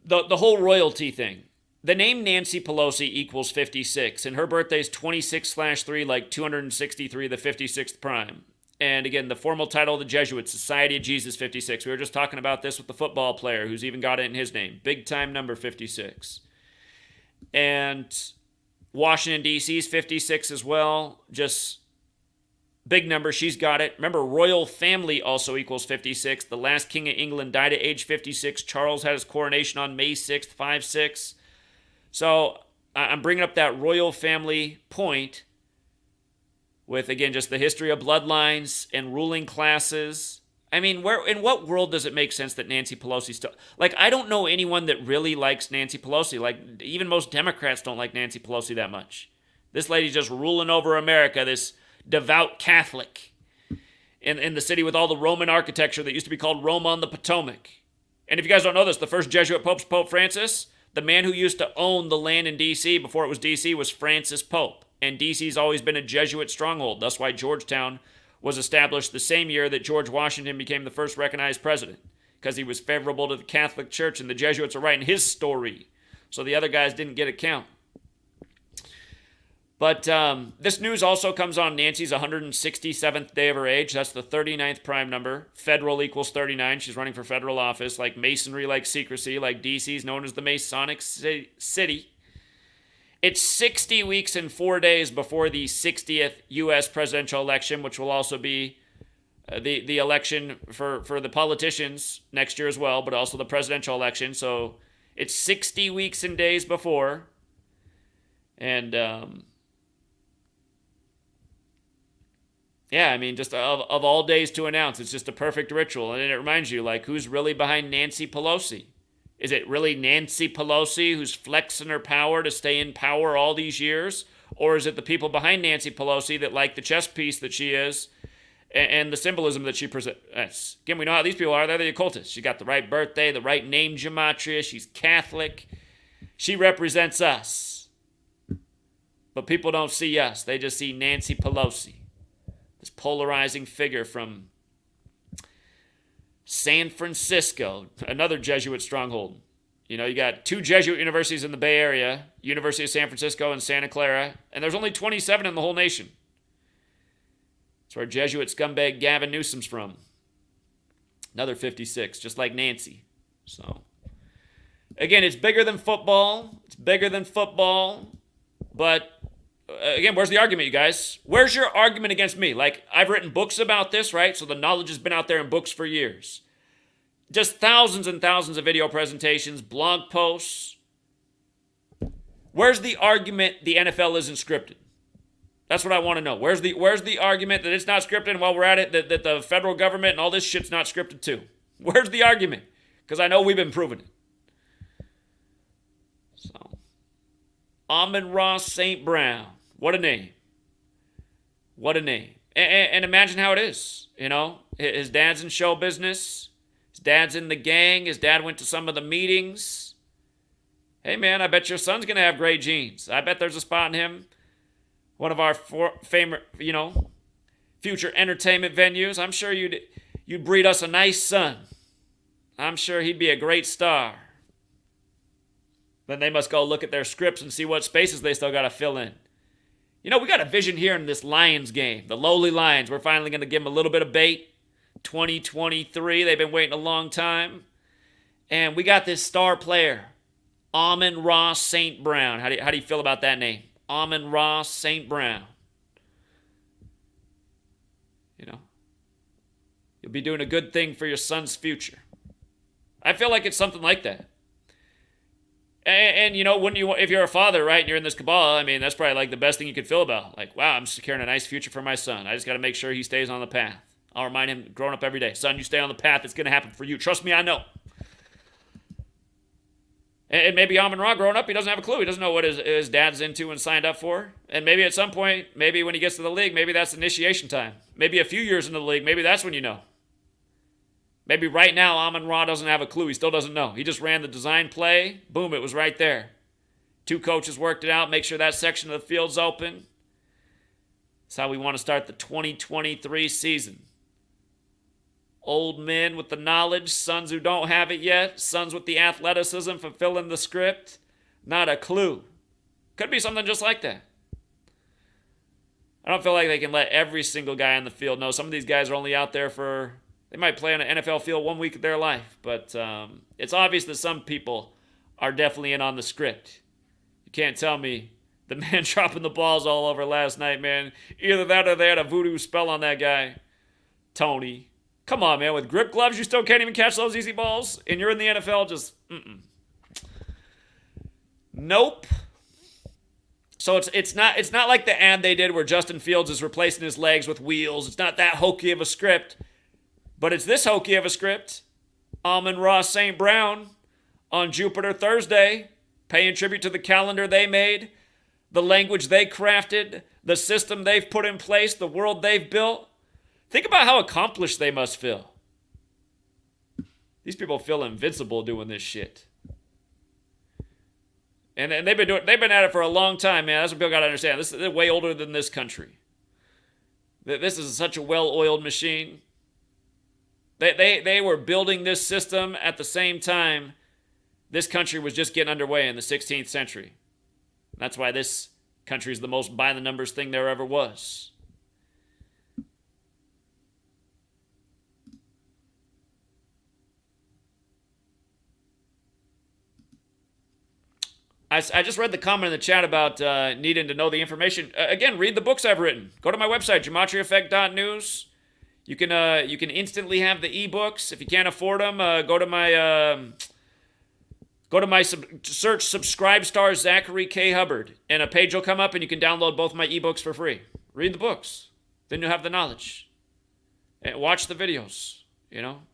the whole royalty thing. The name Nancy Pelosi equals 56, and her birthday is 26/3, like 263, the 56th prime. And again, the formal title of the Jesuits, Society of Jesus 56. We were just talking about this with the football player who's even got it in his name. Big time number 56. And Washington, D.C. is 56 as well. Just big number. She's got it. Remember, royal family also equals 56. The last king of England died at age 56. Charles had his coronation on May 6th, 5/6. So I'm bringing up that royal family point with, again, just the history of bloodlines and ruling classes. I mean, in what world does it make sense that Nancy Pelosi still... Like, I don't know anyone that really likes Nancy Pelosi. Like, even most Democrats don't like Nancy Pelosi that much. This lady's just ruling over America, this devout Catholic in the city with all the Roman architecture that used to be called Rome on the Potomac. And if you guys don't know this, the first Jesuit pope's Pope Francis. The man who used to own the land in D.C. before it was D.C. was Francis Pope. And D.C.'s always been a Jesuit stronghold. That's why Georgetown was established the same year that George Washington became the first recognized president, because he was favorable to the Catholic Church, and the Jesuits are writing his story. So the other guys didn't get a count. But this news also comes on Nancy's 167th day of her age. That's the 39th prime number. Federal equals 39. She's running for federal office. Like masonry, like secrecy, like D.C. is known as the Masonic City. It's 60 weeks and 4 days before the 60th U.S. presidential election, which will also be the election for the politicians next year as well, but also the presidential election. So it's 60 weeks and days before. And... yeah, I mean, just of all days to announce, it's just a perfect ritual. And it reminds you, like, who's really behind Nancy Pelosi? Is it really Nancy Pelosi who's flexing her power to stay in power all these years? Or is it the people behind Nancy Pelosi that like the chess piece that she is and the symbolism that she presents? Again, we know how these people are. They're the occultists. She got the right birthday, the right name, Gematria. She's Catholic. She represents us. But people don't see us. They just see Nancy Pelosi. This polarizing figure from San Francisco, another Jesuit stronghold. You know, you got 2 Jesuit universities in the Bay Area, University of San Francisco and Santa Clara, and there's only 27 in the whole nation. That's where Jesuit scumbag Gavin Newsom's from. Another 56, just like Nancy. So, again, it's bigger than football. It's bigger than football, but... again, where's the argument, you guys? Where's your argument against me? Like, I've written books about this, right? So the knowledge has been out there in books for years. Just thousands and thousands of video presentations, blog posts. Where's the argument the NFL isn't scripted? That's what I want to know. Where's the argument that it's not scripted, and while we're at it, that the federal government and all this shit's not scripted too? Where's the argument? Because I know we've been proving it. So, Amon-Ra St. Brown. What a name. What a name. And imagine how it is. You know, his dad's in show business. His dad's in the gang. His dad went to some of the meetings. Hey, man, I bet your son's going to have great genes. I bet there's a spot in him. One of our favorite, you know, future entertainment venues. I'm sure you'd breed us a nice son. I'm sure he'd be a great star. Then they must go look at their scripts and see what spaces they still got to fill in. You know, we got a vision here in this Lions game. The lowly Lions. We're finally going to give them a little bit of bait. 2023. They've been waiting a long time. And we got this star player, Amon-Ra St. Brown. How do you feel about that name? Amon-Ra St. Brown. You know, you'll be doing a good thing for your son's future. I feel like it's something like that. And you know, when you if you're a father, right, and you're in this cabal, I mean, that's probably like the best thing you could feel about. Like, wow, I'm securing a nice future for my son. I just got to make sure he stays on the path. I'll remind him growing up every day, son, you stay on the path. It's going to happen for you. Trust me, I know. And maybe Amon-Ra growing up, he doesn't have a clue. He doesn't know what his dad's into and signed up for. And maybe at some point, maybe when he gets to the league, maybe that's initiation time. Maybe a few years into the league, maybe that's when you know. Maybe right now, Amon-Ra doesn't have a clue. He still doesn't know. He just ran the design play. Boom, it was right there. Two coaches worked it out, make sure that section of the field's open. That's how we want to start the 2023 season. Old men with the knowledge, sons who don't have it yet, sons with the athleticism fulfilling the script. Not a clue. Could be something just like that. I don't feel like they can let every single guy on the field know. Some of these guys are only out there for, they might play on an NFL field 1 week of their life. But it's obvious that some people are definitely in on the script. You can't tell me the man dropping the balls all over last night, man. Either that or they had a voodoo spell on that guy. Tony. Come on, man. With grip gloves, you still can't even catch those easy balls? And you're in the NFL, just, Nope. So it's not like the ad they did where Justin Fields is replacing his legs with wheels. It's not that hokey of a script. But it's this hokey of a script. Amon-Ra St. Brown on Jupiter Thursday, paying tribute to the calendar they made, the language they crafted, the system they've put in place, the world they've built. Think about how accomplished they must feel. These people feel invincible doing this shit. And they've been at it for a long time, man. That's what people got to understand. This is way older than this country. This is such a well-oiled machine. They were building this system at the same time this country was just getting underway in the 16th century. That's why this country is the most by-the-numbers thing there ever was. I just read the comment in the chat about needing to know the information. Again, read the books I've written. Go to my website, GematriaEffect.News. You can instantly have the ebooks. If you can't afford them, go to my search Subscribe Star Zachary K. Hubbard, and a page will come up, and you can download both my ebooks for free. Read the books, then you'll have the knowledge. And watch the videos.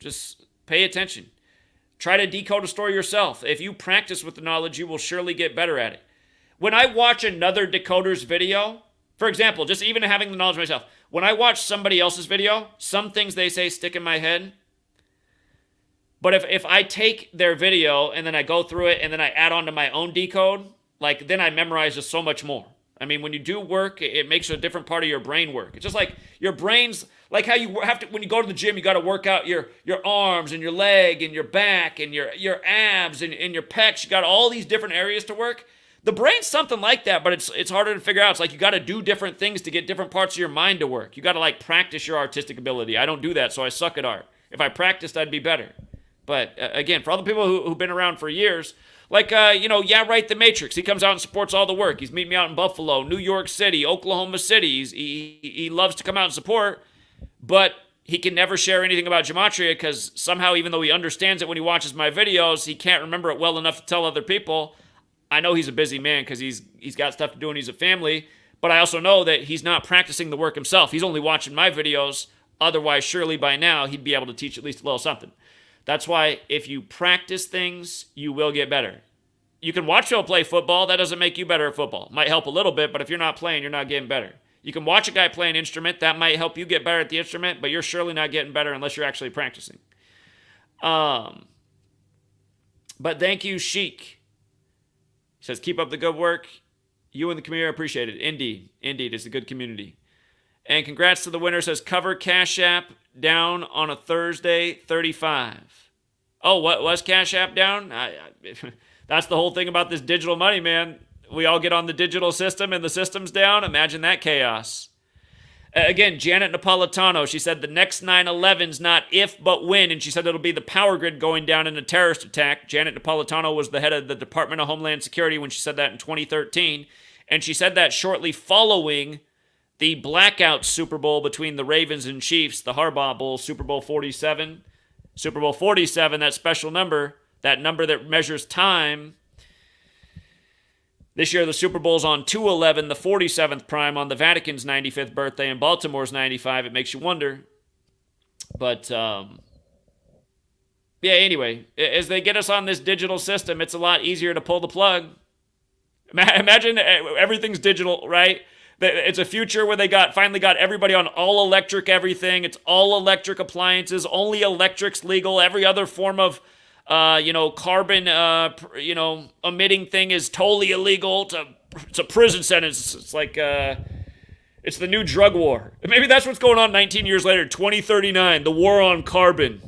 Just pay attention. Try to decode a story yourself. If you practice with the knowledge, you will surely get better at it. When I watch another decoder's video, for example, just even having the knowledge myself, when I watch somebody else's video, some things they say stick in my head. But if I take their video and then I go through it and then I add on to my own decode, then I memorize just so much more. I mean, when you do work, it makes a different part of your brain work. It's just like your brain's, like how you have to, when you go to the gym, you got to work out your arms and your leg and your back and your abs and your pecs. You got all these different areas to work. The brain's something like that, but it's harder to figure out. It's like you got to do different things to get different parts of your mind to work. You got to practice your artistic ability. I don't do that, so I suck at art. If I practiced, I'd be better. But again, for all the people who've been around for years, the Matrix. He comes out and supports all the work. He's meeting me out in Buffalo, New York City, Oklahoma City. He loves to come out and support, but he can never share anything about Gematria because somehow, even though he understands it when he watches my videos, he can't remember it well enough to tell other people. I know he's a busy man because he's got stuff to do and he's a family, but I also know that he's not practicing the work himself. He's only watching my videos. Otherwise, surely by now, he'd be able to teach at least a little something. That's why if you practice things, you will get better. You can watch people play football. That doesn't make you better at football. Might help a little bit, but if you're not playing, you're not getting better. You can watch a guy play an instrument. That might help you get better at the instrument, but you're surely not getting better unless you're actually practicing. But thank you, Sheik. He says, keep up the good work. You and the community are appreciated. Indeed. It's a good community. And congrats to the winner. Says, cover CashApp down on a Thursday, 35. Oh, what was CashApp down? That's the whole thing about this digital money, man. We all get on the digital system and the system's down. Imagine that chaos. Again, Janet Napolitano, she said the next 9/11's not if but when, and she said it'll be the power grid going down in a terrorist attack. Janet Napolitano was the head of the Department of Homeland Security when she said that in 2013, and she said that shortly following the blackout Super Bowl between the Ravens and Chiefs, the Harbaugh Bowl, Super Bowl 47. Super Bowl 47, that special number, that number that measures time. This year, the Super Bowl's on 2/11, the 47th prime on the Vatican's 95th birthday and Baltimore's 95. It makes you wonder. But, yeah, anyway, as they get us on this digital system, it's a lot easier to pull the plug. Imagine everything's digital, right? It's a future where they finally got everybody on all electric everything. It's all electric appliances. Only electric's legal. Every other form of, carbon, emitting thing is totally illegal. It's a prison sentence. It's like, it's the new drug war. Maybe that's what's going on 19 years later, 2039, the war on carbon.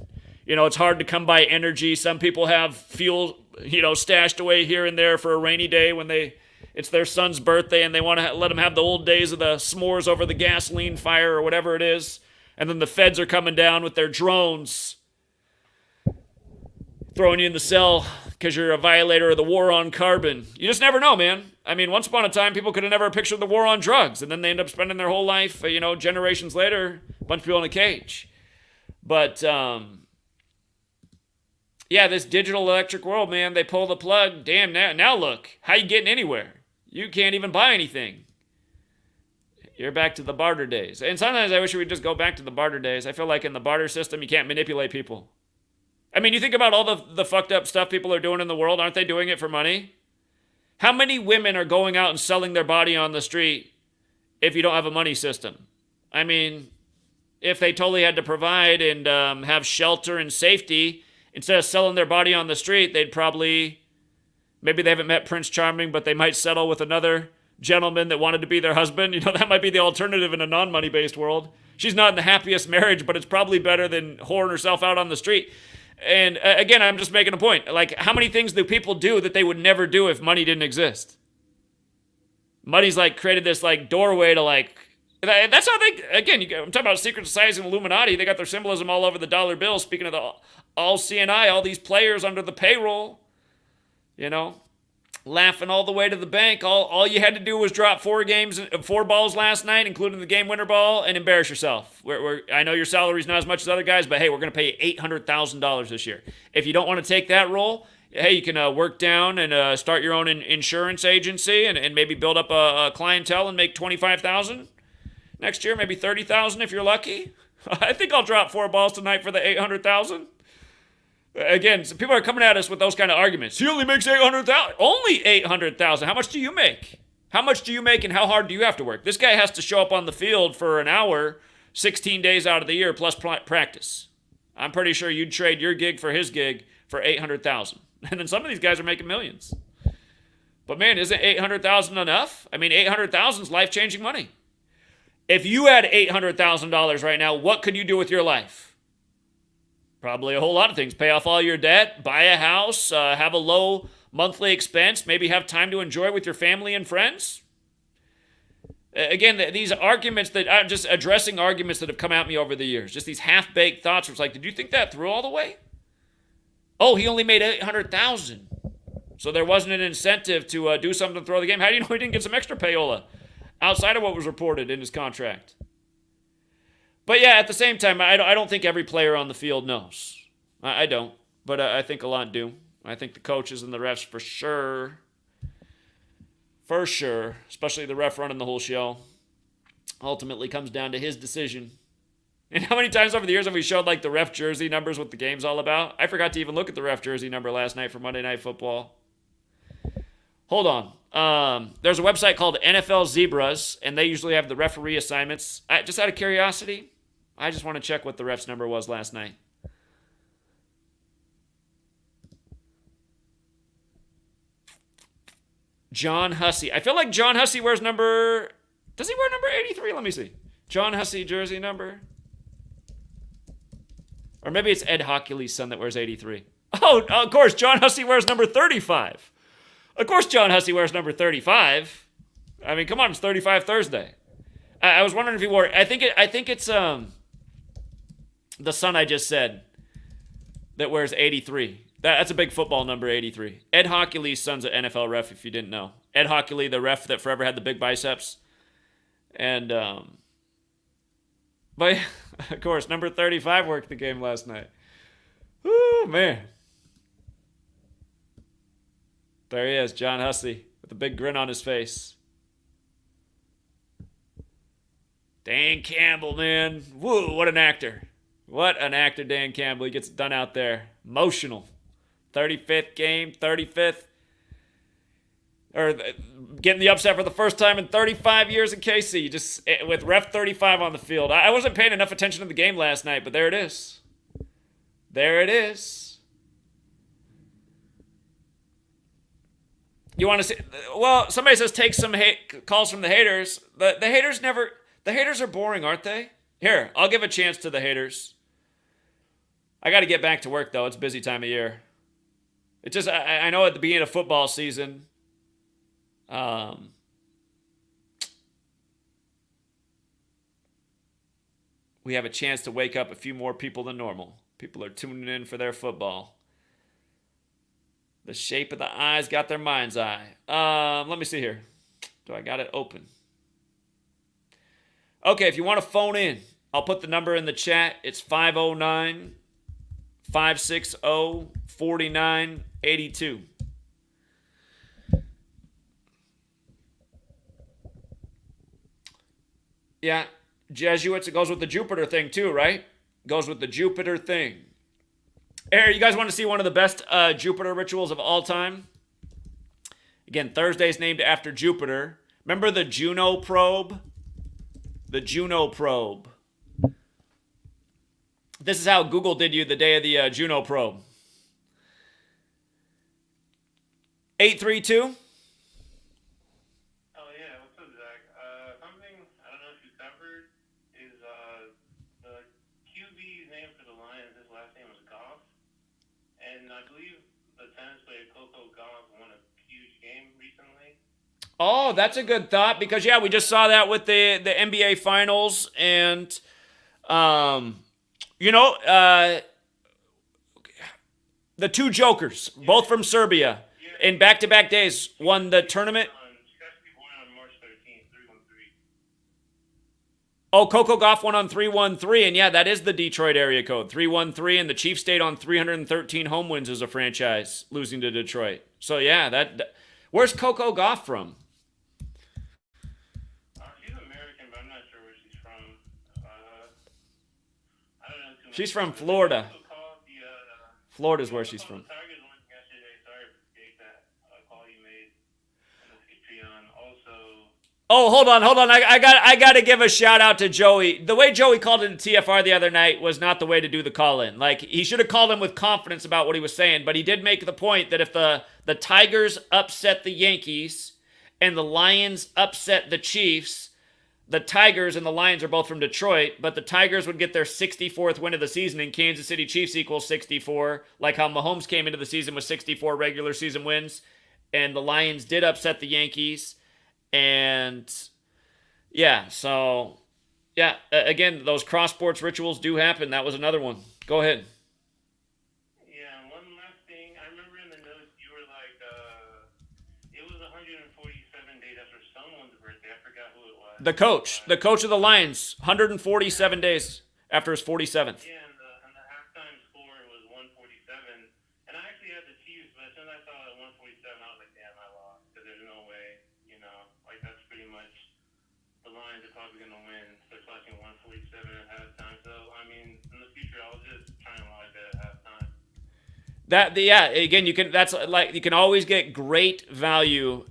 It's hard to come by energy. Some people have fuel, stashed away here and there for a rainy day when it's their son's birthday and they want to let them have the old days of the s'mores over the gasoline fire or whatever it is. And then the feds are coming down with their drones, throwing you in the cell because you're a violator of the war on carbon. You just never know, man. I mean, once upon a time, people could have never pictured the war on drugs. And then they end up spending their whole life, generations later, a bunch of people in a cage. But, yeah, this digital electric world, man, they pull the plug. Damn, now look, how you getting anywhere? You can't even buy anything. You're back to the barter days. And sometimes I wish we would just go back to the barter days. I feel like in the barter system, you can't manipulate people. I mean, you think about all the fucked up stuff people are doing in the world. Aren't they doing it for money? How many women are going out and selling their body on the street if you don't have a money system? I mean, if they totally had to provide and have shelter and safety, instead of selling their body on the street, they'd probably, maybe they haven't met Prince Charming, but they might settle with another gentleman that wanted to be their husband. That might be the alternative in a non-money-based world. She's not in the happiest marriage, but it's probably better than whoring herself out on the street. And again, I'm just making a point. Like, how many things do people do that they would never do if money didn't exist? Money's created this doorway to that's how they, again, I'm talking about secret societies and Illuminati. They got their symbolism all over the dollar bill. Speaking of the all CNI, all these players under the payroll, laughing all the way to the bank. All you had to do was drop 4 balls last night, including the game winner ball, and embarrass yourself. I know your salary's not as much as other guys, but hey, we're going to pay you $800,000 this year. If you don't want to take that role, hey, you can work down and start your own insurance agency and maybe build up a clientele and make $25,000 next year, maybe $30,000 if you're lucky. I think I'll drop 4 balls tonight for the $800,000. Again, so people are coming at us with those kind of arguments. He only makes $800,000. Only $800,000. How much do you make? How much do you make and how hard do you have to work? This guy has to show up on the field for an hour, 16 days out of the year, plus practice. I'm pretty sure you'd trade your gig for his gig for $800,000. And then some of these guys are making millions. But man, isn't $800,000 enough? I mean, $800,000 is life-changing money. If you had $800,000 right now, what could you do with your life? Probably a whole lot of things. Pay off all your debt, buy a house, have a low monthly expense, maybe have time to enjoy with your family and friends. Again, these arguments that I'm just addressing arguments that have come at me over the years. Just these half-baked thoughts. It's like, did you think that through all the way? Oh, he only made $800,000. So there wasn't an incentive to do something to throw the game. How do you know he didn't get some extra payola outside of what was reported in his contract? But yeah, at the same time, I don't think every player on the field knows. I don't. But I think a lot do. I think the coaches and the refs for sure. For sure. Especially the ref running the whole show. Ultimately comes down to his decision. And how many times over the years have we showed the ref jersey numbers, what the game's all about? I forgot to even look at the ref jersey number last night for Monday Night Football. Hold on. There's a website called NFL Zebras, and they usually have the referee assignments. Just out of curiosity, I just want to check what the ref's number was last night. John Hussey. I feel like John Hussey wears number... Does he wear number 83? Let me see. John Hussey jersey number. Or maybe it's Ed Hockley's son that wears 83. Oh, of course, John Hussey wears number 35. Of course John Hussey wears number 35. I mean, come on, it's 35 Thursday. I was wondering if he wore... I think it's the son I just said that wears 83. That's a big football number, 83. Ed Hockley's son's an NFL ref, if you didn't know. Ed Hockley, the ref that forever had the big biceps. And, but, of course, number 35 worked the game last night. Ooh, man. There he is, John Hussey. with a big grin on his face. Dan Campbell, man. Woo, what an actor. What an actor, Dan Campbell. He gets it done out there. Emotional. 35th game, 35th. Or getting the upset for the first time in 35 years in KC. Just with ref 35 on the field. I wasn't paying enough attention to the game last night, but there it is. There it is. You want to see? Well, somebody says take some calls from the haters. The haters never. The haters are boring, aren't they? Here, I'll give a chance to the haters. I got to get back to work though. It's a busy time of year. It just I know at the beginning of football season. We have a chance to wake up a few more people than normal. People are tuning in for their football. The shape of the eyes got their mind's eye. Let me see here. Do I got it open? Okay, if you want to phone in, I'll put the number in the chat. It's 509-560-4982. Yeah, Jesuits, it goes with the Jupiter thing too, right? Goes with the Jupiter thing. Hey, you guys want to see one of the best Jupiter rituals of all time? Again, Thursday's named after Jupiter. Remember the Juno probe? The Juno probe. This is how Google did you the day of the Juno probe. 832. Oh yeah, what's up, Zach? Something I don't know if you covered is the QB's name for the Lions. His last name was Goff, and I believe the tennis player Coco Gauff won a huge game recently. Oh, that's a good thought because yeah, we just saw that with the NBA Finals and the two Jokers, both from Serbia, in back-to-back days, won the tournament. On March 13th, 313. Oh, Coco Gauff won on 313, and yeah, that is the Detroit area code, 313, and the Chiefs stayed on 313 home wins as a franchise, losing to Detroit. So yeah, where's Coco Gauff from? She's American, but I'm not sure where she's from. I don't know too much. She's from Florida. Florida's where she's from. The Tigers won yesterday. Sorry for that call you made on the Patreon. Also. Oh, hold on. I got to give a shout out to Joey. The way Joey called into TFR the other night was not the way to do the call in. Like he should have called in with confidence about what he was saying, but he did make the point that if the Tigers upset the Yankees and the Lions upset the Chiefs, the Tigers and the Lions are both from Detroit, but the Tigers would get their 64th win of the season, and Kansas City Chiefs equals 64, like how Mahomes came into the season with 64 regular season wins, and the Lions did upset the Yankees, and yeah, so, yeah, again, those cross-sports rituals do happen. That was another one. Go ahead. Yeah, one last thing. I remember in the notes you were like, it was 147 days after someone's birthday. I forgot who it was. The coach of the Lions, 147 days after his 47th. Yeah, and the halftime score was 147. And I actually had the Chiefs, but as soon as I saw it at 147, I was like, damn, I lost. Because there's no way, like that's pretty much the Lions are probably going to win. They're flashing 147 at halftime. So, I mean, in the future, I'll just try and watch it at halftime. Again, you can always get great value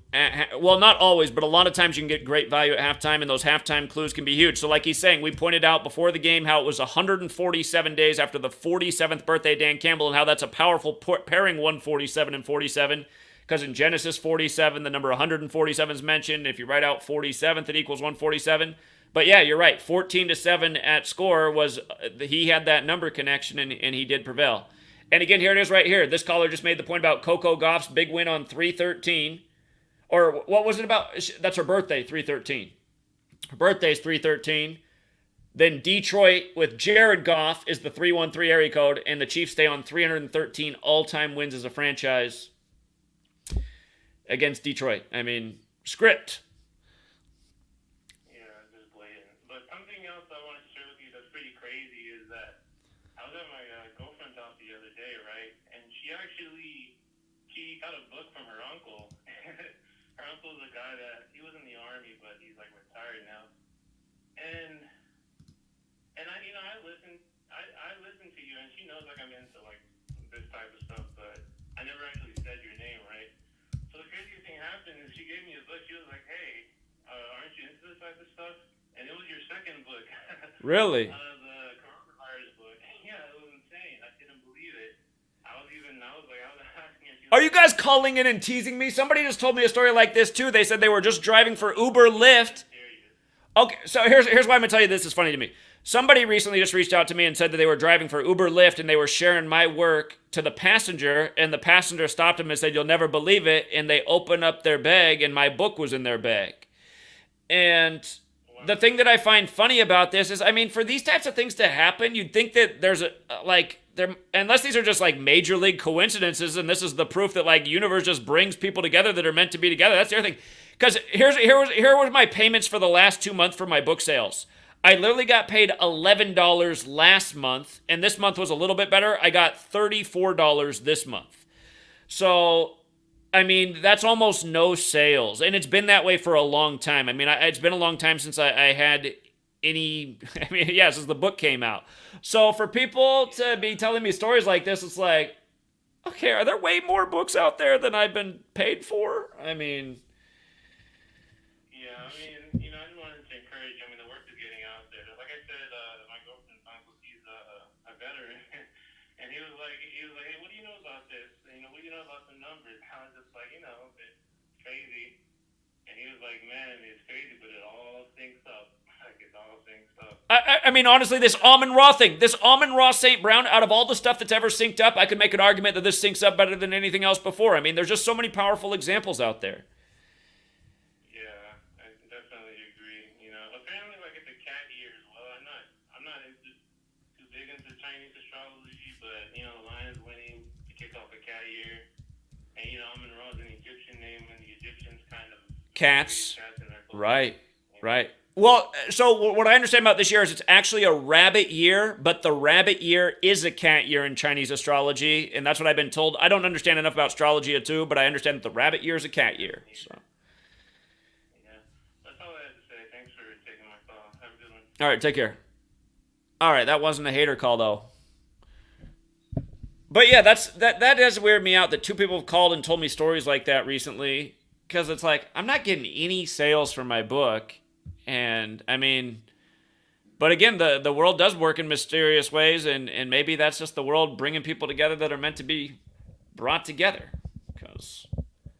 well, not always, but a lot of times you can get great value at halftime, and those halftime clues can be huge. So like he's saying, we pointed out before the game how it was 147 days after the 47th birthday of Dan Campbell, and how that's a powerful pairing, 147 and 47, because in Genesis 47, the number 147 is mentioned. If you write out 47th, it equals 147. But yeah, you're right. 14-7 at score was, he had that number connection, and he did prevail. And again, here it is right here. This caller just made the point about Coco Gauff's big win on 313. Or what was it about? That's her birthday, 313. Her birthday is 313. Then Detroit with Jared Goff is the 313 area code, and the Chiefs stay on 313 all-time wins as a franchise against Detroit. I mean, script. Yeah, just blatant. But something else I want to share with you that's pretty crazy is that I was at my girlfriend's house the other day, right? And she got a book from her uncle. Her her uncle's a guy that he was in the army, but he's like retired now. And I listen. I listen to you, and she knows like I'm into like this type of stuff, but I never actually said your name, right? So the craziest thing happened is she gave me a book. She was like, "Hey, aren't you into this type of stuff?" And it was your second book, Really? the coronavirus book. Yeah, it was insane. I couldn't believe it. I was asking her. She was Are like, you "Hey, guys calling in and teasing me? Somebody just told me a story like this too. They said they were just driving for Uber Lyft. serious?" Okay, so here's why I'm gonna tell you this is funny to me. Somebody recently just reached out to me and said that they were driving for Uber Lyft and they were sharing my work to the passenger, and the passenger stopped them and said, "You'll never believe it." And they opened up their bag and my book was in their bag. And the thing that I find funny about this is, I mean, for these types of things to happen, you'd think that there's a like there, unless these are just like major league coincidences, and this is the proof that like universe just brings people together that are meant to be together. That's the other thing. Because here was my payments for the last 2 months for my book sales. I literally got paid $11 last month, and this month was a little bit better. I got $34 this month. So I mean, that's almost no sales. And it's been that way for a long time. I mean, it's been a long time since I had any, I mean, yeah, since the book came out. So for people to be telling me stories like this, it's like, okay, are there way more books out there than I've been paid for? I mean, Yeah, I just wanted to encourage you. I mean, the work is getting out there. Like I said, my girlfriend's uncle, he's a veteran, and he was like, hey, what do you know about this? What do you know about the numbers? I was just like, it's crazy. And he was like, man, it's crazy, but it all syncs up. Like, it all syncs up. I mean, honestly, this Amon-Ra thing, this Amon-Ra St. Brown, out of all the stuff that's ever synced up, I could make an argument that this syncs up better than anything else before. I mean, there's just so many powerful examples out there. Yeah, I definitely agree. Apparently, like it's a cat year as well. I'm not too big into Chinese astrology, but the lion's winning to kick off a cat year, and Amon-Ra is an Egyptian name, and the Egyptians kind of Cats. cats in their culture. Right, right. Well, so what I understand about this year is it's actually a rabbit year, but the rabbit year is a cat year in Chinese astrology, and that's what I've been told. I don't understand enough about astrology too, but I understand that the rabbit year is a cat year. So. Yeah, that's all I had to say. Thanks for taking my call. Have a good one. All right, take care. All right, that wasn't a hater call though. But yeah, that does weird me out that two people have called and told me stories like that recently, because it's like I'm not getting any sales from my book. And I mean, but again, the world does work in mysterious ways, and maybe that's just the world bringing people together that are meant to be brought together. Because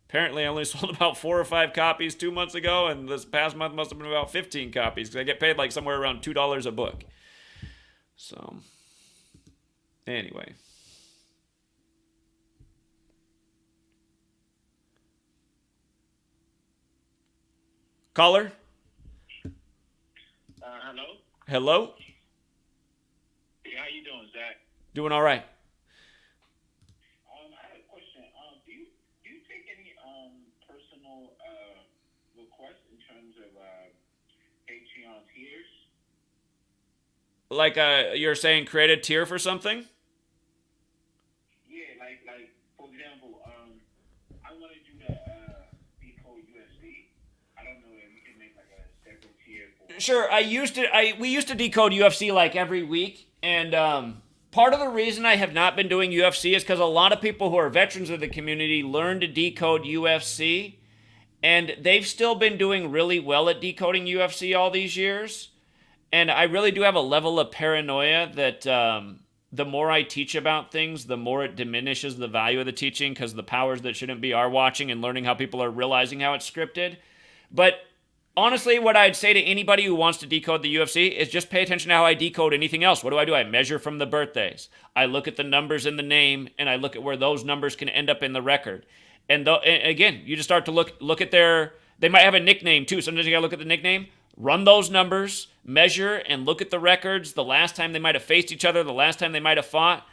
apparently I only sold about 4 or 5 copies 2 months ago, and this past month must have been about 15 copies, because I get paid like somewhere around $2 a book. So, anyway. Caller? Hello? Hello? Hey, how you doing, Zach? Doing all right. I had a question. Do you take any personal requests in terms of Patreon tiers? Like you're saying create a tier for something? Yeah, like for example, I want to do the decode UFC. I don't know if you can make like a separate tier for. Sure, we used to decode UFC like every week, and part of the reason I have not been doing UFC is because a lot of people who are veterans of the community learn to decode UFC, and they've still been doing really well at decoding UFC all these years. And I really do have a level of paranoia that the more I teach about things, the more it diminishes the value of the teaching, because the powers that shouldn't be are watching and learning how people are realizing how it's scripted. But honestly, what I'd say to anybody who wants to decode the UFC is just pay attention to how I decode anything else. What do? I measure from the birthdays. I look at the numbers in the name, and I look at where those numbers can end up in the record. And again, you just start to look at they might have a nickname too. Sometimes you gotta look at the nickname, run those numbers, measure, and look at the records, the last time they might have faced each other, the last time they might have fought.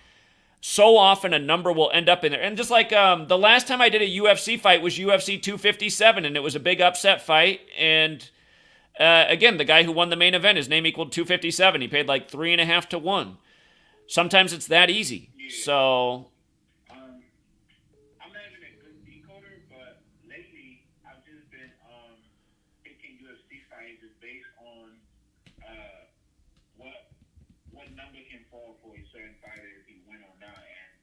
So often a number will end up in there. And just like the last time I did a UFC fight was UFC 257, and it was a big upset fight. And again, the guy who won the main event, his name equaled 257. He paid like 3.5 to 1. Sometimes it's that easy. Yeah. So I'm not even a good decoder, but lately I've just certain fighter if he win or not. And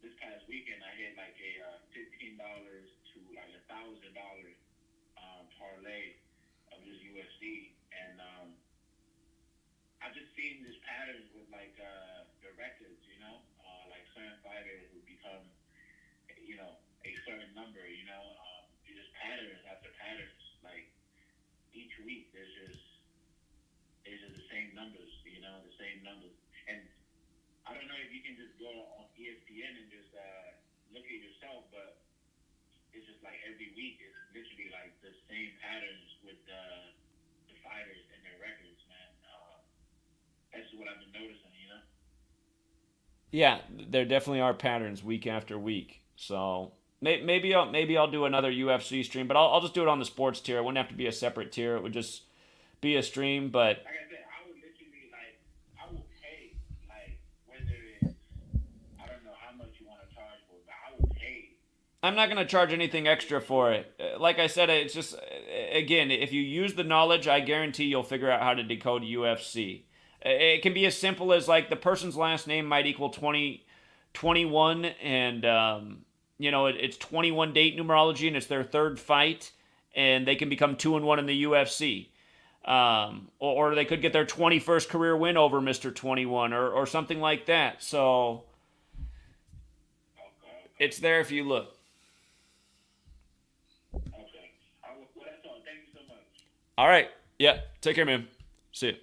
this past weekend, I hit like a $15 to like $1,000 parlay of this UFC, and I just seen this pattern with like the records, like certain fighters would become, a certain number, just patterns after patterns. Like each week, there's just the same numbers, the same numbers. And I don't know if you can just go on ESPN and just look at yourself, but it's just like every week, it's literally like the same patterns with the fighters and their records, man. That's what I've been noticing. Yeah, there definitely are patterns week after week. So maybe I'll do another UFC stream, but I'll just do it on the sports tier. It wouldn't have to be a separate tier. It would just be a stream. But Like I said, I would literally I will pay whether it's, I don't know how much you want to charge for, but I will pay. I'm not going to charge anything extra for it. Like I said, it's just, again, if you use the knowledge, I guarantee you'll figure out how to decode UFC. It can be as simple as like the person's last name might equal 21, and it's 21 date numerology, and it's their third fight, and they can become 2-1 in the UFC. Or they could get their 21st career win over Mr. 21 or something like that. So it's there if you look. Okay. Well, that's all. Thank you so much. All right. Yeah. Take care, man. See you.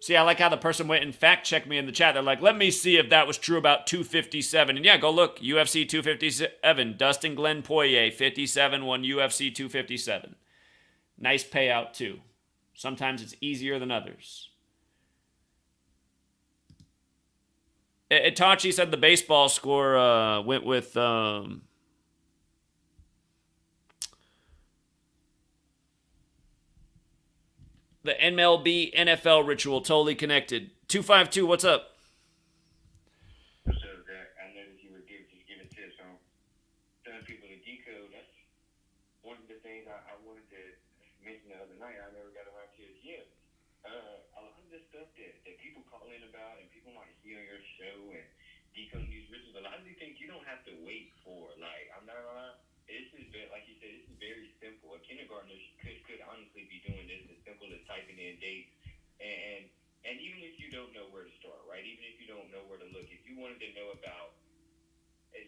See, I like how the person went and fact-checked me in the chat. They're like, let me see if that was true about 257. And yeah, go look. UFC 257. Dustin Glenn Poirier, 57, won UFC 257. Nice payout, too. Sometimes it's easier than others. Itachi said the baseball score went with... the MLB NFL ritual, totally connected. 252, what's up? What's up, Zach? I noticed you were giving tips on telling people to decode. That's one of the things I wanted to mention the other night. I never got around to it yet. A lot of the stuff that people call in about and people might see on your show and decoding these rituals, a lot of these things you don't have to wait for. Like, I'm not gonna lie. This is very, like you said, this is very simple. A kindergartner could honestly be doing this as simple as typing in dates. And even if you don't know where to start, right? Even if you don't know where to look, if you wanted to know about,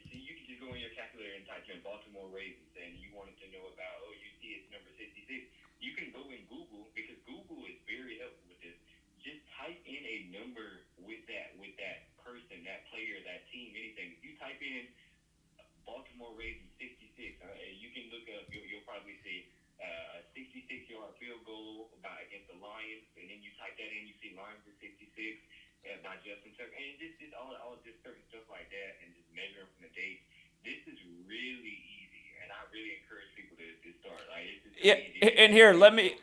see, you could just go in your calculator and type in Baltimore Ravens, and you wanted to know about, you see it's number 66. You can go in Google, because Google is very helpful with this. Just type in a number with that person, that player, that team, anything. If you type in Baltimore Ravens 66. You can look up. You'll probably see a 66-yard field goal against the Lions, and then you type that in. You see Lions at 66 by Justin Tucker, and just all just certain stuff like that, and just measuring from the dates. This is really easy, and I really encourage people to start. And here, let me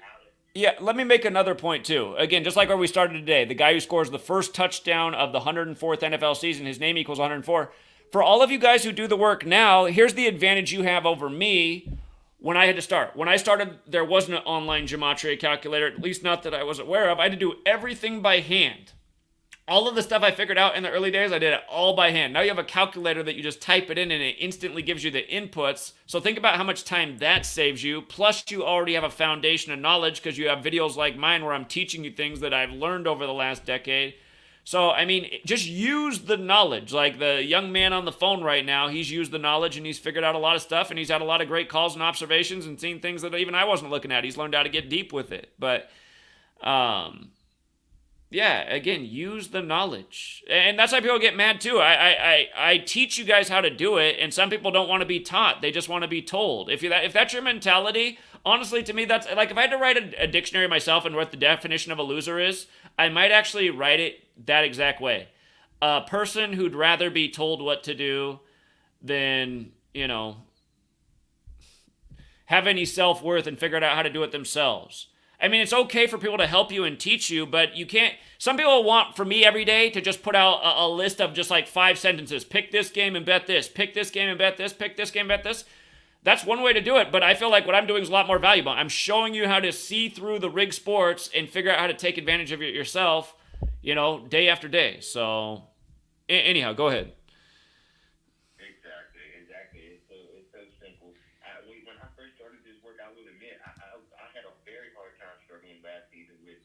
make another point too. Again, just like where we started today, the guy who scores the first touchdown of the 104th NFL season, his name equals 104. For all of you guys who do the work now, here's the advantage you have over me when I had to start. When I started, there wasn't an online Gematria calculator, at least not that I was aware of. I had to do everything by hand. All of the stuff I figured out in the early days, I did it all by hand. Now you have a calculator that you just type it in and it instantly gives you the inputs. So think about how much time that saves you. Plus you already have a foundation of knowledge because you have videos like mine where I'm teaching you things that I've learned over the last decade. So, I mean, just use the knowledge. Like the young man on the phone right now, he's used the knowledge and he's figured out a lot of stuff and he's had a lot of great calls and observations and seen things that even I wasn't looking at. He's learned how to get deep with it. But, yeah, again, use the knowledge. And that's why people get mad too. I teach you guys how to do it, and some people don't want to be taught. They just want to be told. If that's your mentality, honestly, to me, that's like if I had to write a dictionary myself and what the definition of a loser is, I might actually write it that exact way. A person who'd rather be told what to do than, have any self-worth and figure out how to do it themselves. I mean, it's okay for people to help you and teach you, but you can't. Some people want for me every day to just put out a list of just like 5 sentences. Pick this game and bet this. Pick this game and bet this. Pick this game and bet this. That's one way to do it, but I feel like what I'm doing is a lot more valuable. I'm showing you how to see through the rig sports and figure out how to take advantage of it yourself. day after day. So, anyhow, go ahead. Exactly. It's so simple. When I first started this work, I will admit I had a very hard time struggling last season with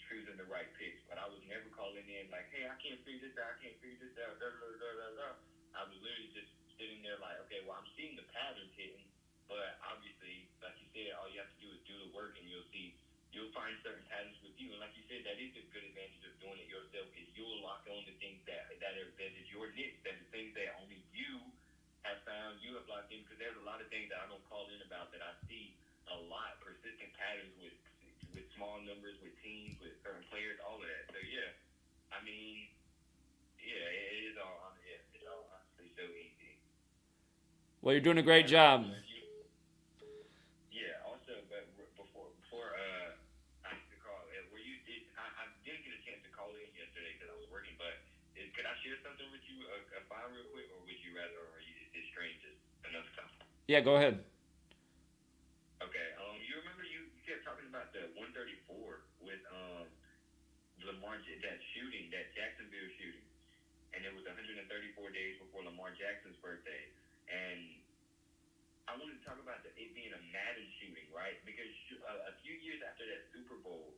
choosing the right picks. But I was never calling in like, hey, I can't figure this out. I can't figure this out. Da, da, da, da, da. I was literally just sitting there like, okay, well, I'm seeing the patterns hitting, but obviously, like you said, all you have to do is do the work, and you'll find certain patterns with you. And like you said, that is a good advantage of doing it yourself. Is you'll lock on the things that is your niche, that is things that only you have found, you have locked in. Because there's a lot of things that I don't call in about that I see a lot, persistent patterns with small numbers, with teams, with certain players, all of that. So yeah, I mean, yeah, it's all honestly so easy. Well, you're doing a great job. Yeah. Also, but before I have to call. Were you? I didn't get a chance to call in yesterday because I was working. But could I share something with you, a file real quick, or would you rather, or is it strange just another time? Yeah, go ahead. Okay. You remember you kept talking about the 134 with Lamar, that shooting, that Jacksonville shooting, and it was 134 days before Lamar Jackson's birthday, and I wanted to talk about it being a Madden shooting, right? Because a few years after that Super Bowl,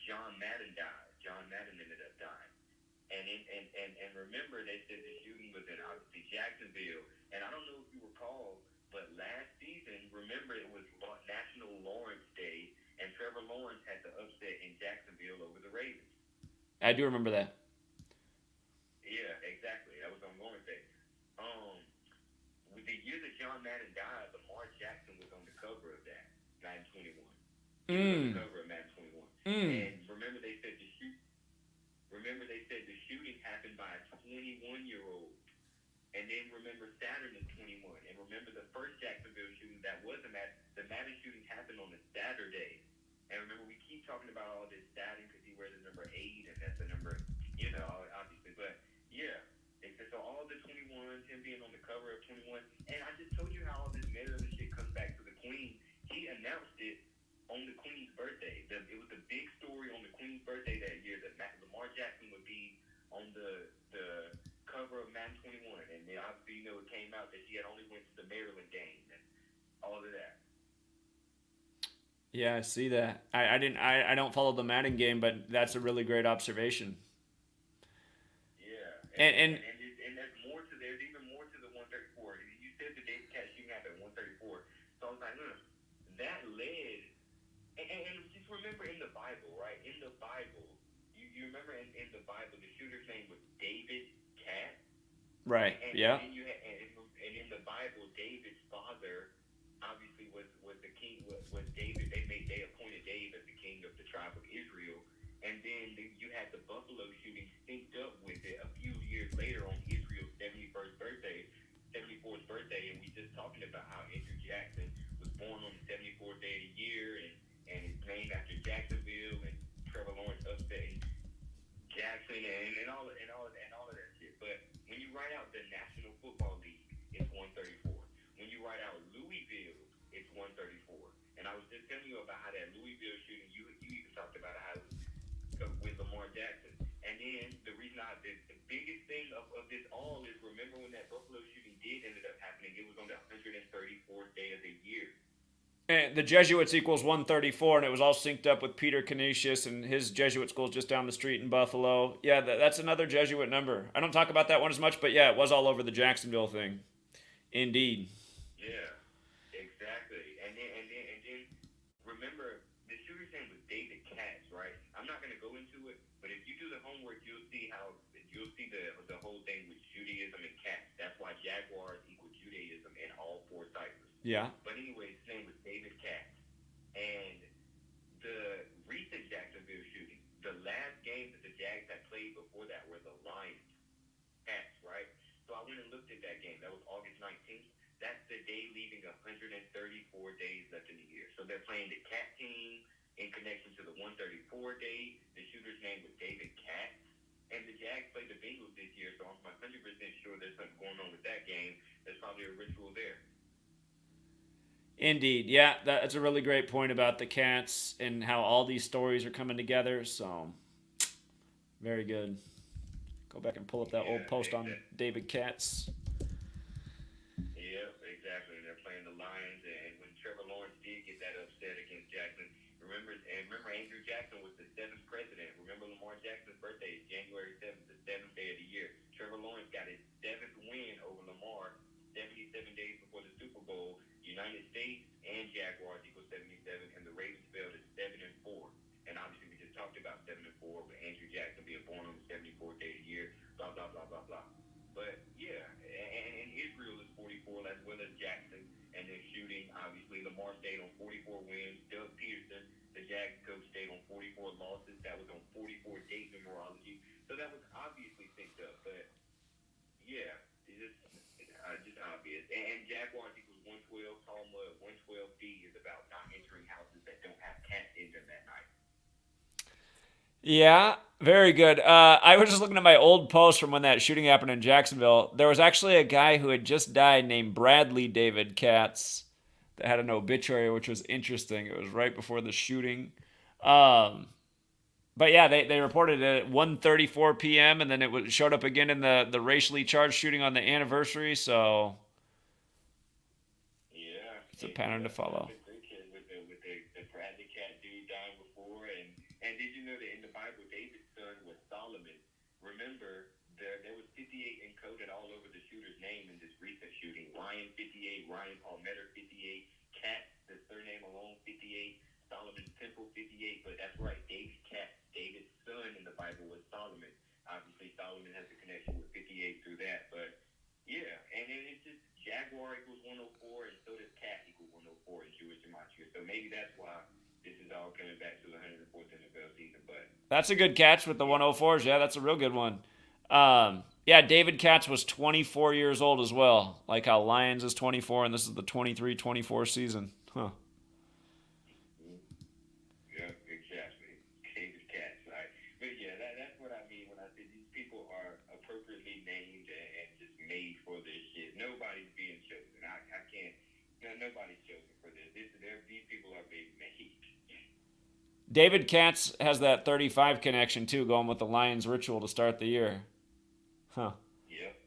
John Madden died. John Madden ended up dying. And remember, they said the shooting was in obviously Jacksonville. And I don't know if you recall, but last season, remember it was National Lawrence Day, and Trevor Lawrence had the upset in Jacksonville over the Ravens. I do remember that. Yeah, exactly. That was on Lawrence Day. With the year that John Madden died, Lamar Jackson was on the cover of that, Madden 21. He was on the cover of Madden 21. And remember they said the shooting happened by a 21-year-old. And then remember Saturn is 21. And remember the first Jacksonville shooting that was the Madden shooting happened on a Saturday. And remember we keep talking about all this Saturn because he wears the number 8, and that's the number, obviously. But yeah. So all the 21s, him being on the cover of 21, and I just told you how all this Maryland shit comes back to the Queen. He announced it on the Queen's birthday. It was the big story on the Queen's birthday that year that Lamar Jackson would be on the cover of Madden 21, and then obviously it came out that he had only went to the Maryland game and all of that. Yeah, I see that. I don't follow the Madden game, but that's a really great observation. Yeah, And and there's more to there's even more to the 134. You said the David Cat shooting happened at 134, so I was like, that led. And just remember in the Bible, right? In the Bible, you remember in the Bible, the shooter's name was David Cat. right, yeah. And in the Bible, David's father obviously was the king. Was David? They appointed David as the king of the tribe of Israel. And then you had the Buffalo shooting synced up with it a few years later on Israel's 74th birthday, and we just talking about how Andrew Jackson was born on the 74th day of the year, and it's named after Jacksonville, and Trevor Lawrence upsetting Jackson, and all of that shit. But when you write out the National Football League, it's 134. When you write out Louisville, it's 134. And I was just telling you about how that Louisville shooting, you even talked about how it was with Lamar Jackson. And then the reason the biggest thing of this all is, remember when that Buffalo shooting ended up happening, it was on the 134th day of the year. And the Jesuits equals 134, and it was all synced up with Peter Canisius and his Jesuit school just down the street in Buffalo. Yeah, that's another Jesuit number. I don't talk about that one as much, but yeah, it was all over the Jacksonville thing. Indeed. Yeah, exactly. And then remember the shooter's name was David Katz, right? I'm not gonna go into it, but if you do the homework, you'll see the whole thing with Judaism and Katz. That's why Jaguars equal Judaism in all 4 ciphers. Yeah. But anyway, his name was David Katz. And the recent Jacksonville shooting, the last game that the Jags had played before that were the Lions. Katz, right? So I went and looked at that game. That was August 19th. That's the day leaving 134 days left in the year. So they're playing the Cat team in connection to the 134 day. The shooter's name was David Katz. And the Jags played the Bengals this year, so I'm 100% sure there's something going on with that game. There's probably a ritual there. Indeed. Yeah, that's a really great point about the Cats and how all these stories are coming together. So, Very good. Go back and pull up that old post on David Katz. Yep, exactly. They're playing the Lions, and when Trevor Lawrence did get that upset against Jackson, remember Andrew Jackson was the seventh president. Remember Lamar Jackson's birthday is January 7th, the seventh day of the year. Trevor Lawrence got his seventh win over Lamar 77 days before the Super Bowl. United States and Jaguars equal 77, and the Ravens fell to 7-4. And obviously, we just talked about 7-4 with Andrew Jackson being born on the 74th day of the year. Blah blah blah blah blah. But yeah, and Israel is 44 as well as Jackson, and they're shooting. Obviously, Lamar stayed on 44 wins. Doug Peterson, the Jags coach, stayed on 44 losses. That was on 44 days numerology. So that was obviously synced up. But yeah, it's just obvious. And Jaguars equals 112. Talmud 112B is about not entering houses that don't have cats in them that night. Yeah, very good. I was just looking at my old post from when that shooting happened in Jacksonville. There was actually a guy who had just died named Bradley David Katz that had an obituary, which was interesting. It was right before the shooting. But yeah, they reported it at 1:34 p.m. and then it showed up again in the racially charged shooting on the anniversary. So Yeah, it's a pattern to follow. With the Bradley Cat dude dying before, and did you know that in the Bible, David's son was Solomon? Remember, there was 58 encoded all over the shooter's name in this recent shooting. Ryan 58, Ryan Palmetto 58, Cat, the surname alone 58, Solomon Temple 58. But that's right, David Cat, David's son in the Bible was Solomon. Obviously, Solomon has a connection with 58 through that, but yeah, and it's just Jaguar equals 104, and so does Cat equal 104 in Jewish gematria. So maybe that's why this is all coming back to the 104th NFL season. But That's a good catch with the 104s. Yeah, that's a real good one. Yeah, David Katz was 24 years old as well. Like how Lions is 24, and this is the 23-24 season. Huh. yeah, exactly, David Cat, right? But yeah, that's what I mean when I say these people are appropriately named and just made for this shit. Nobody's being chosen. I can't. Nobody's chosen for this. These people are being made. David Katz has that 35 connection too, going with the Lions ritual to start the year. Huh. Yep,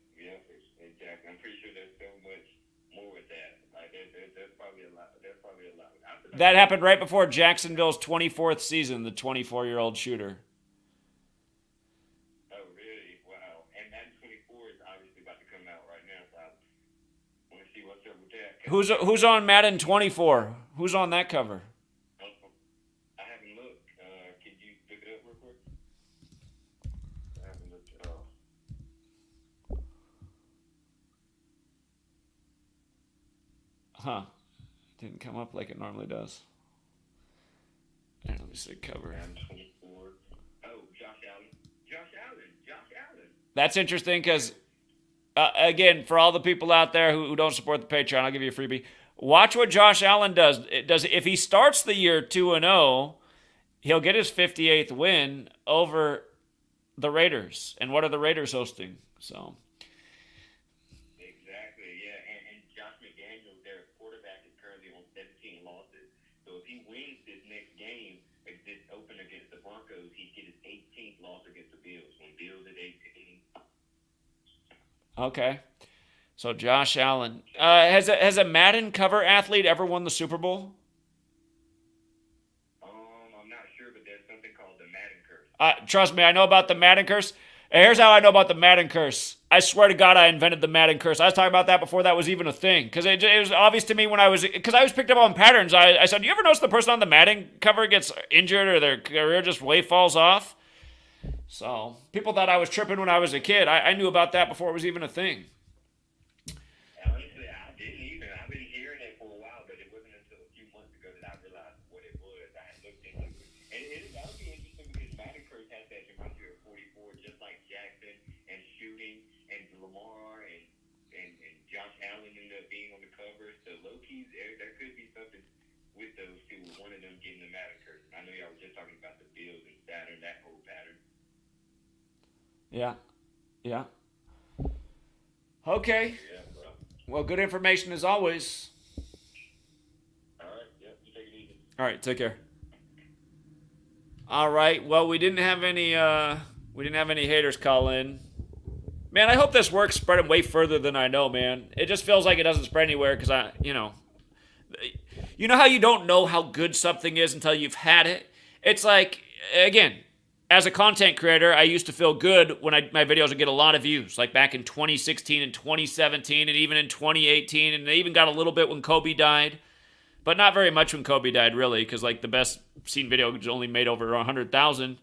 exactly. I'm pretty sure there's so much more with that. Like there's probably a lot. There's probably a lot. That happened right before Jacksonville's 24th season, the 24-year-old shooter. Oh, really? Wow. And Madden 24 is obviously about to come out right now, so I want to see what's up with that. Who's on Madden 24? Who's on that cover? I haven't looked. Can you look it up real quick? I haven't looked at all. Huh. Didn't come up like it normally does. All right, let me see cover. Madden 24. Oh, Josh Allen. That's interesting because, again, for all the people out there who don't support the Patreon, I'll give you a freebie. Watch what Josh Allen does. If he starts the year 2-0, he'll get his 58th win over the Raiders. And what are the Raiders hosting? So Exactly, yeah. And Josh McDaniels, their quarterback, is currently on 17 losses. So if he wins this next game, like this open against the Broncos, he'd get his 18th loss against the Bills. When Bills at 18. okay. So Josh Allen has a Madden cover athlete ever won the Super Bowl? I'm not sure, but there's something called the Madden curse. Trust me, I know about the Madden curse. Here's how I know about the Madden curse. I swear to God, I invented the Madden curse. I was talking about that before that was even a thing. Because it was obvious to me when I was picked up on patterns. I said, you ever notice the person on the Madden cover gets injured or their career just way falls off? So people thought I was tripping when I was a kid. I knew about that before it was even a thing. Honestly, I didn't either. I've been hearing it for a while, but it wasn't until a few months ago that I realized what it was. I had looked into it. And that would be interesting because Madden curse has that gematria of 44, just like Jackson and shooting and Lamar and Josh Allen ended up being on the cover. So low-key, there could be something with those two, with one of them getting the Madden curse. I know y'all were just talking about the Bills and Saturn, that whole pattern. Yeah. Okay. Yeah, bro. Well, good information as always. All right, yep, you take it easy. All right, take care. All right. Well, we didn't have any We didn't have any haters call in. Man, I hope this work's spreading way further than I know, man. It just feels like it doesn't spread anywhere because you know how you don't know how good something is until you've had it? It's like, again, as a content creator, I used to feel good when my videos would get a lot of views, like back in 2016 and 2017 and even in 2018, and they even got a little bit when Kobe died, but not very much when Kobe died, really, because like the best seen video only made over 100,000.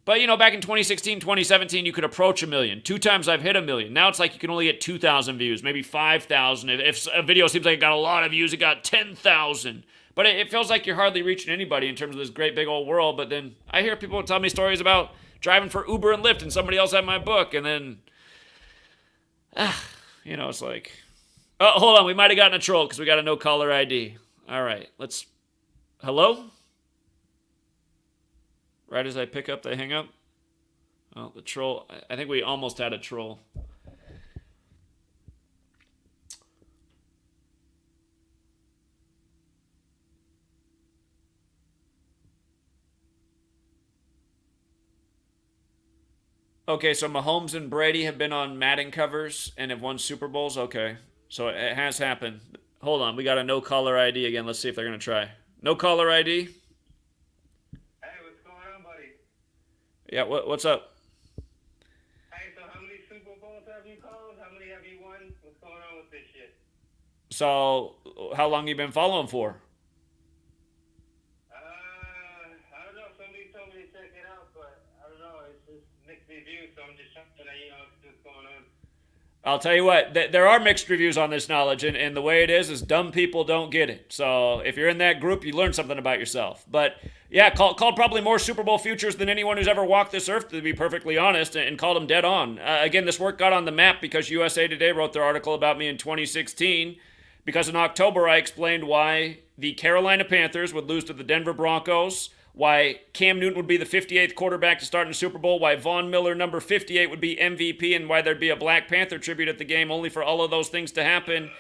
But, you know, back in 2016, 2017, you could approach 1 million. 2 times I've hit 1 million. Now it's like you can only get 2,000 views, maybe 5,000. If a video seems like it got a lot of views, it got 10,000. But it feels like you're hardly reaching anybody in terms of this great big old world. But then I hear people tell me stories about driving for Uber and Lyft and somebody else had my book. And then, you know, it's like, oh, hold on. We might have gotten a troll because we got a no caller ID. All right, hello? Right as I pick up, they hang up. Oh, the troll. I think we almost had a troll. Okay, so Mahomes and Brady have been on Madden covers and have won Super Bowls. Okay, so it has happened. Hold on, we got a no caller ID again. Let's see if they're going to try. No caller ID. Yeah, what's up? Hey, so how many Super Bowls have you called? How many have you won? What's going on with this shit? So, how long you been following for? I don't know. Somebody told me to check it out, but I don't know. It's just mixed reviews, so I'm just trying to, see what's going on. I'll tell you what, there are mixed reviews on this knowledge, and the way it is dumb people don't get it. So if you're in that group, you learn something about yourself. But yeah, called probably more Super Bowl futures than anyone who's ever walked this earth, to be perfectly honest, and called them dead on. Again, this work got on the map because USA Today wrote their article about me in 2016, because in October I explained why the Carolina Panthers would lose to the Denver Broncos, why Cam Newton would be the 58th quarterback to start in the Super Bowl, why Von Miller, number 58, would be MVP, and why there'd be a Black Panther tribute at the game, only for all of those things to happen.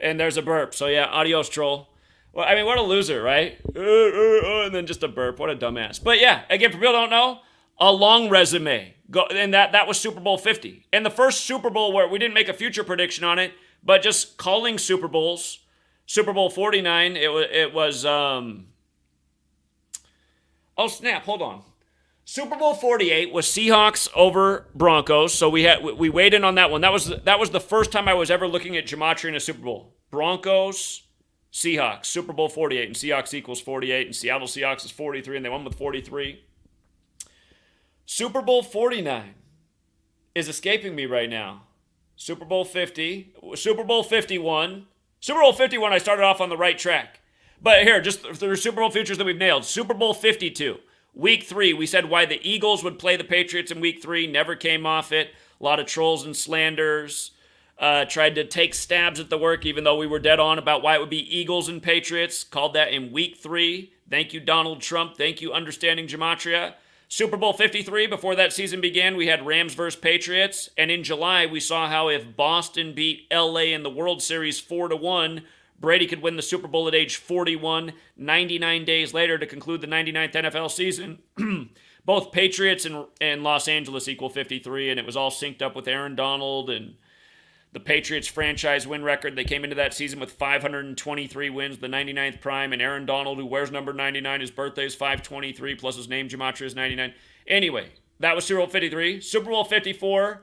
And there's a burp. So yeah, adios, troll. Well, I mean, what a loser, right? And then just a burp. What a dumbass. But yeah, again, for people who don't know, a long resume. And that was Super Bowl 50. And the first Super Bowl where we didn't make a future prediction on it, but just calling Super Bowls, Super Bowl 49, it was oh snap, hold on. Super Bowl 48 was Seahawks over Broncos, so we weighed in on that one. That was the first time I was ever looking at Gematria in a Super Bowl. Broncos, Seahawks, Super Bowl 48, and Seahawks equals 48, and Seattle Seahawks is 43, and they won with 43. Super Bowl 49 is escaping me right now. Super Bowl 50, Super Bowl 51. Super Bowl 51, I started off on the right track. But here, just the Super Bowl futures that we've nailed. Super Bowl 52. Week 3, we said why the Eagles would play the Patriots in Week 3. Never came off it. A lot of trolls and slanders. Tried to take stabs at the work, even though we were dead on about why it would be Eagles and Patriots. Called that in Week 3. Thank you, Donald Trump. Thank you, Understanding Gematria. Super Bowl 53, before that season began, we had Rams versus Patriots. And in July, we saw how if Boston beat LA in the World Series 4-1, Brady could win the Super Bowl at age 41, 99 days later to conclude the 99th NFL season. Both Patriots and Los Angeles equal 53, and it was all synced up with Aaron Donald and the Patriots franchise win record. They came into that season with 523 wins, the 99th prime, and Aaron Donald, who wears number 99, his birthday is 523, plus his name, Gematria, is 99. Anyway, that was Super Bowl 53. Super Bowl 54.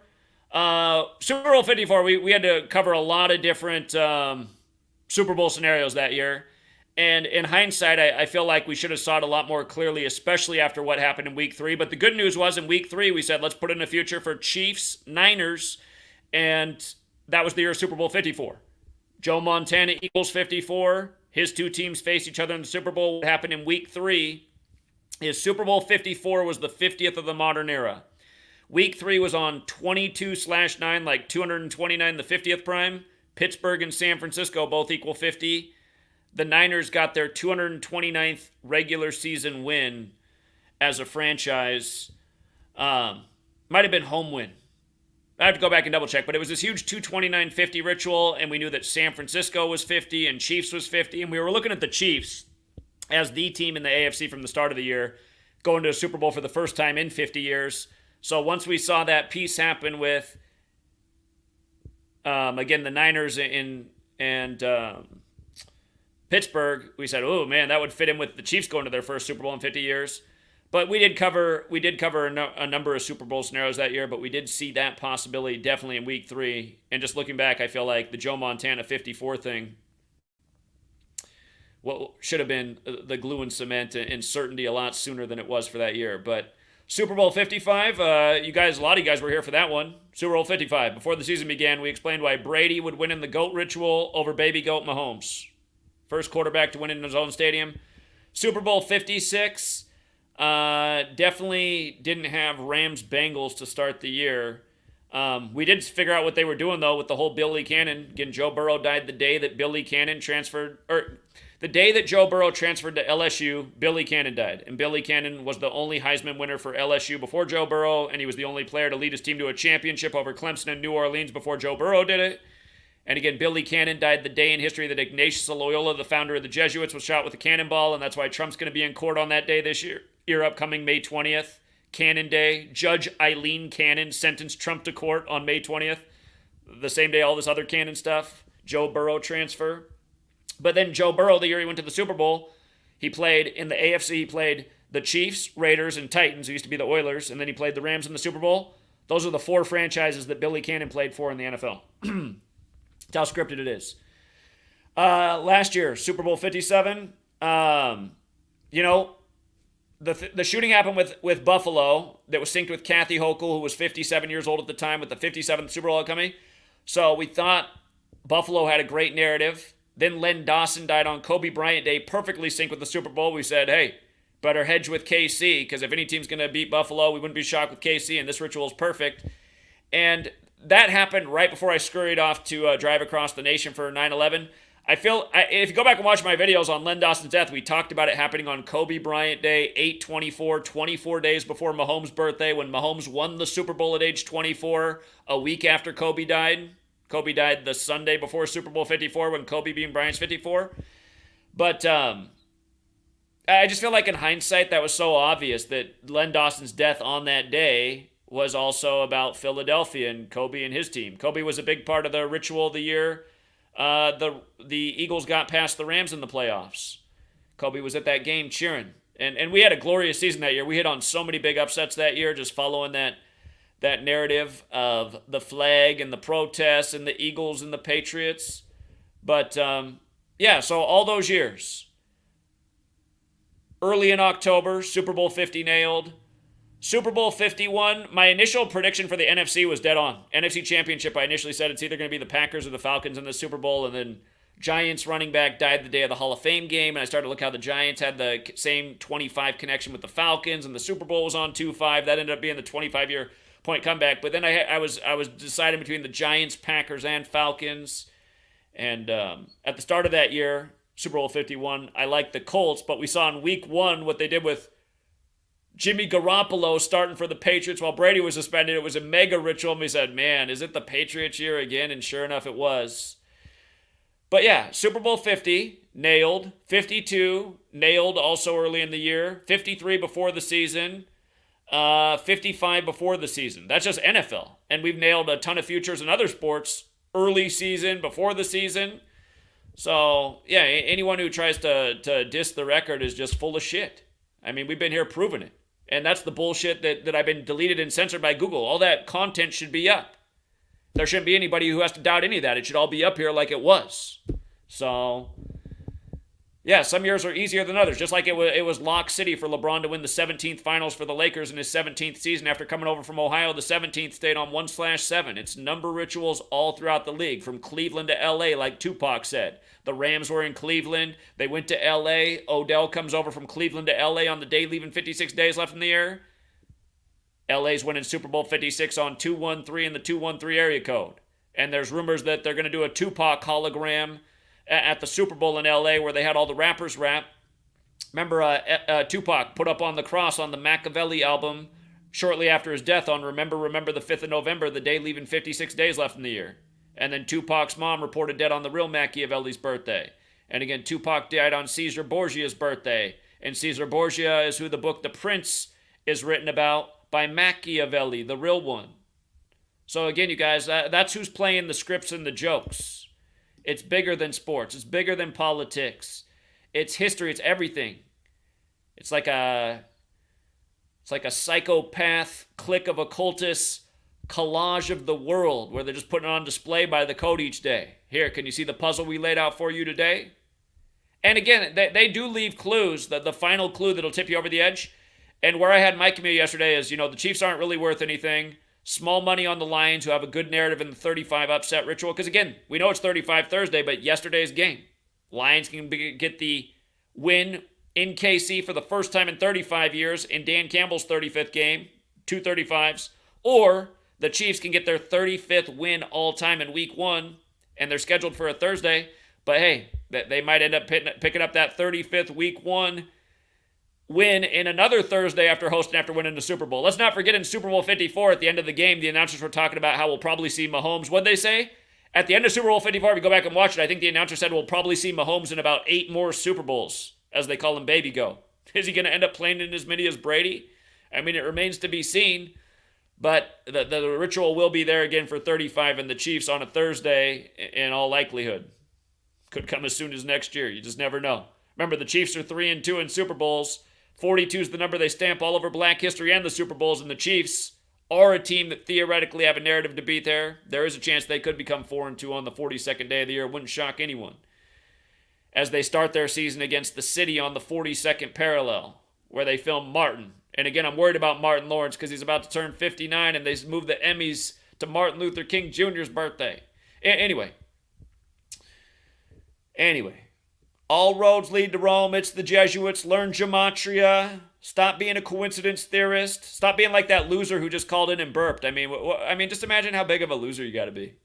Super Bowl 54, we had to cover a lot of different Super Bowl scenarios that year. And in hindsight, I feel like we should have saw it a lot more clearly, especially after what happened in Week 3. But the good news was in Week 3, we said, let's put in a future for Chiefs, Niners, and that was the year of Super Bowl 54. Joe Montana equals 54. His two teams face each other in the Super Bowl. What happened in Week 3 is Super Bowl 54 was the 50th of the modern era. Week 3 was on 22/9, like 229, the 50th prime. Pittsburgh and San Francisco both equal 50. The Niners got their 229th regular season win as a franchise. Might have been home win. I have to go back and double check, but it was this huge 229-50 ritual, and we knew that San Francisco was 50 and Chiefs was 50, and we were looking at the Chiefs as the team in the AFC from the start of the year, going to a Super Bowl for the first time in 50 years. So once we saw that piece happen with, again, the Niners and Pittsburgh, we said, oh man, that would fit in with the Chiefs going to their first Super Bowl in 50 years. But we did cover a number of Super Bowl scenarios that year, but we did see that possibility definitely in Week 3. And just looking back, I feel like the Joe Montana 54 thing, what should have been the glue and cement and certainty a lot sooner than it was for that year. But Super Bowl 55, a lot of you guys were here for that one. Super Bowl 55. Before the season began, we explained why Brady would win in the GOAT ritual over baby GOAT Mahomes. First quarterback to win in his own stadium. Super Bowl 56. Definitely didn't have Rams-Bengals to start the year. We did figure out what they were doing, though, with the whole Billy Cannon. Again, Joe Burrow died the day that the day that Joe Burrow transferred to LSU, Billy Cannon died. And Billy Cannon was the only Heisman winner for LSU before Joe Burrow, and he was the only player to lead his team to a championship over Clemson and New Orleans before Joe Burrow did it. And again, Billy Cannon died the day in history that Ignatius Loyola, the founder of the Jesuits, was shot with a cannonball, and that's why Trump's going to be in court on that day this year upcoming May 20th. Cannon Day. Judge Eileen Cannon sentenced Trump to court on May 20th. The same day all this other Cannon stuff. Joe Burrow transfer. But then Joe Burrow, the year he went to the Super Bowl, he played in the AFC, he played the Chiefs, Raiders, and Titans, who used to be the Oilers, and then he played the Rams in the Super Bowl. Those are the 4 franchises that Billy Cannon played for in the NFL. That's how scripted it is. Last year, Super Bowl 57, the shooting happened with Buffalo that was synced with Kathy Hochul, who was 57 years old at the time with the 57th Super Bowl coming. So we thought Buffalo had a great narrative. Then Len Dawson died on Kobe Bryant Day, perfectly synced with the Super Bowl. We said, hey, better hedge with KC, because if any team's going to beat Buffalo, we wouldn't be shocked with KC, and this ritual is perfect. And that happened right before I scurried off to drive across the nation for 9/11. If you go back and watch my videos on Len Dawson's death, we talked about it happening on Kobe Bryant Day, 8/24, 24 days before Mahomes' birthday, when Mahomes won the Super Bowl at age 24, a week after Kobe died. Kobe died the Sunday before Super Bowl 54, when Kobe beat Bryant's 54. But I just feel like in hindsight, that was so obvious that Len Dawson's death on that day was also about Philadelphia and Kobe and his team. Kobe was a big part of the ritual of the year. The Eagles got past the Rams in the playoffs. Kobe was at that game cheering. And we had a glorious season that year. We hit on so many big upsets that year, just following that narrative of the flag and the protests and the Eagles and the Patriots. But, so all those years. Early in October, Super Bowl 50 nailed. Super Bowl 51, my initial prediction for the NFC was dead on. NFC Championship, I initially said it's either going to be the Packers or the Falcons in the Super Bowl, and then Giants running back died the day of the Hall of Fame game, and I started to look how the Giants had the same 25 connection with the Falcons, and the Super Bowl was on 2-5. That ended up being the 25-year point comeback. But then I was deciding between the Giants, Packers, and Falcons. And at the start of that year, Super Bowl 51, I liked the Colts, but we saw in Week 1 what they did with Jimmy Garoppolo starting for the Patriots while Brady was suspended. It was a mega ritual, and we said, man, is it the Patriots year again? And sure enough, it was. But yeah, Super Bowl 50, nailed. 52, nailed also early in the year. 53 before the season. 55 before the season. That's just NFL. And we've nailed a ton of futures in other sports. Early season, before the season. So, yeah, anyone who tries to diss the record is just full of shit. I mean, we've been here proving it. And that's the bullshit that I've been deleted and censored by Google. All that content should be up. There shouldn't be anybody who has to doubt any of that. It should all be up here like it was. So, yeah, some years are easier than others. Just like it was Lock City for LeBron to win the 17th finals for the Lakers in his 17th season after coming over from Ohio. The 17th stayed on 1/7. It's number rituals all throughout the league, from Cleveland to L.A., like Tupac said. The Rams were in Cleveland. They went to L.A. Odell comes over from Cleveland to L.A. on the day leaving 56 days left in the year. L.A.'s winning Super Bowl 56 on 213 in the 213 area code. And there's rumors that they're going to do a Tupac hologram at the Super Bowl in L.A. where they had all the rappers rap. Remember, Tupac put up on the cross on the Machiavelli album shortly after his death on Remember the 5th of November, the day leaving 56 days left in the year. And then Tupac's mom reported dead on the real Machiavelli's birthday. And again, Tupac died on Caesar Borgia's birthday. And Caesar Borgia is who the book The Prince is written about. by Machiavelli, the real one. So again, you guys, that's who's playing the scripts and the jokes. It's bigger than sports. It's bigger than politics. It's history. It's everything. It's like a psychopath clique of occultists collage of the world where they're just putting it on display by the code each day. Here, can you see the puzzle we laid out for you today? And again, they do leave clues, the final clue that'll tip you over the edge. And where I had my community yesterday is, the Chiefs aren't really worth anything. Small money on the Lions, who have a good narrative in the 35 upset ritual. Because again, we know it's 35 Thursday, but yesterday's game. Lions can get the win in KC for the first time in 35 years in Dan Campbell's 35th game, 2 35s. Or the Chiefs can get their 35th win all time in week 1, and they're scheduled for a Thursday. But hey, they might end up picking up that 35th week 1 win in another Thursday after winning the Super Bowl. Let's not forget in Super Bowl 54 at the end of the game, the announcers were talking about how we'll probably see Mahomes. What'd they say? At the end of Super Bowl 54, if you go back and watch it, I think the announcer said we'll probably see Mahomes in about 8 more Super Bowls, as they call him Baby Go. Is he going to end up playing in as many as Brady? I mean, it remains to be seen. But the ritual will be there again for 35 and the Chiefs on a Thursday in all likelihood. Could come as soon as next year. You just never know. Remember, the Chiefs are 3-2 in Super Bowls. 42 is the number they stamp all over Black history and the Super Bowls. And the Chiefs are a team that theoretically have a narrative to beat there. There is a chance they could become 4-2 on the 42nd day of the year. It wouldn't shock anyone. As they start their season against the City on the 42nd parallel, where they film Martin. And again, I'm worried about Martin Lawrence because he's about to turn 59 and they moved the Emmys to Martin Luther King Jr.'s birthday. Anyway, all roads lead to Rome. It's the Jesuits. Learn gematria. Stop being a coincidence theorist. Stop being like that loser who just called in and burped. I mean, just imagine how big of a loser you got to be.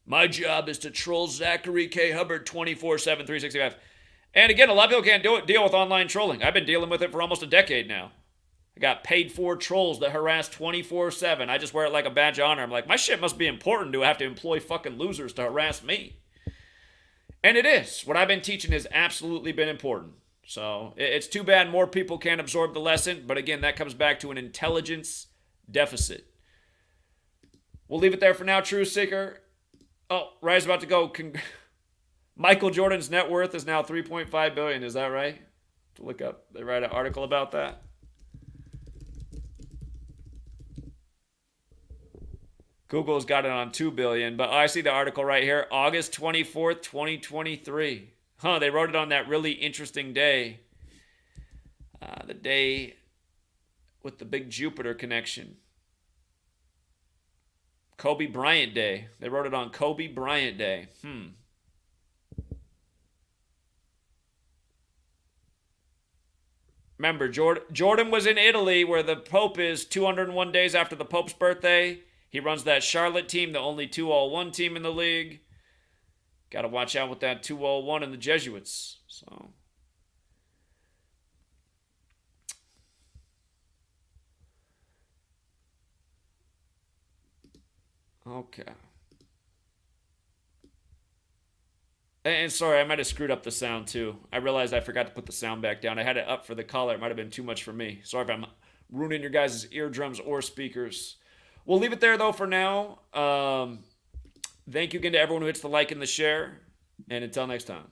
My job is to troll Zachary K. Hubbard 24/7, 365. And again, a lot of people can't deal with online trolling. I've been dealing with it for almost a decade now. I got paid for trolls that harass 24/7. I just wear it like a badge of honor. I'm like, my shit must be important to have to employ fucking losers to harass me. And it is. What I've been teaching has absolutely been important. So it's too bad more people can't absorb the lesson. But again, that comes back to an intelligence deficit. We'll leave it there for now, Truth Seeker. Oh, Ryan's about to go. Michael Jordan's net worth is now $3.5 billion. Is that right? To look up. They write an article about that. Google's got it on $2 billion, but I see the article right here, August 24th, 2023. They wrote it on that really interesting day. The day with the big Jupiter connection. Kobe Bryant Day. They wrote it on Kobe Bryant Day. Remember, Jordan was in Italy where the Pope is 201 days after the Pope's birthday. He runs that Charlotte team, the only 2-all-1 team in the league. Got to watch out with that 2-all-1 and the Jesuits. So, okay. And sorry, I might have screwed up the sound too. I realized I forgot to put the sound back down. I had it up for the caller. It might have been too much for me. Sorry if I'm ruining your guys' eardrums or speakers. We'll leave it there, though, for now. Thank you again to everyone who hits the like and the share. And until next time.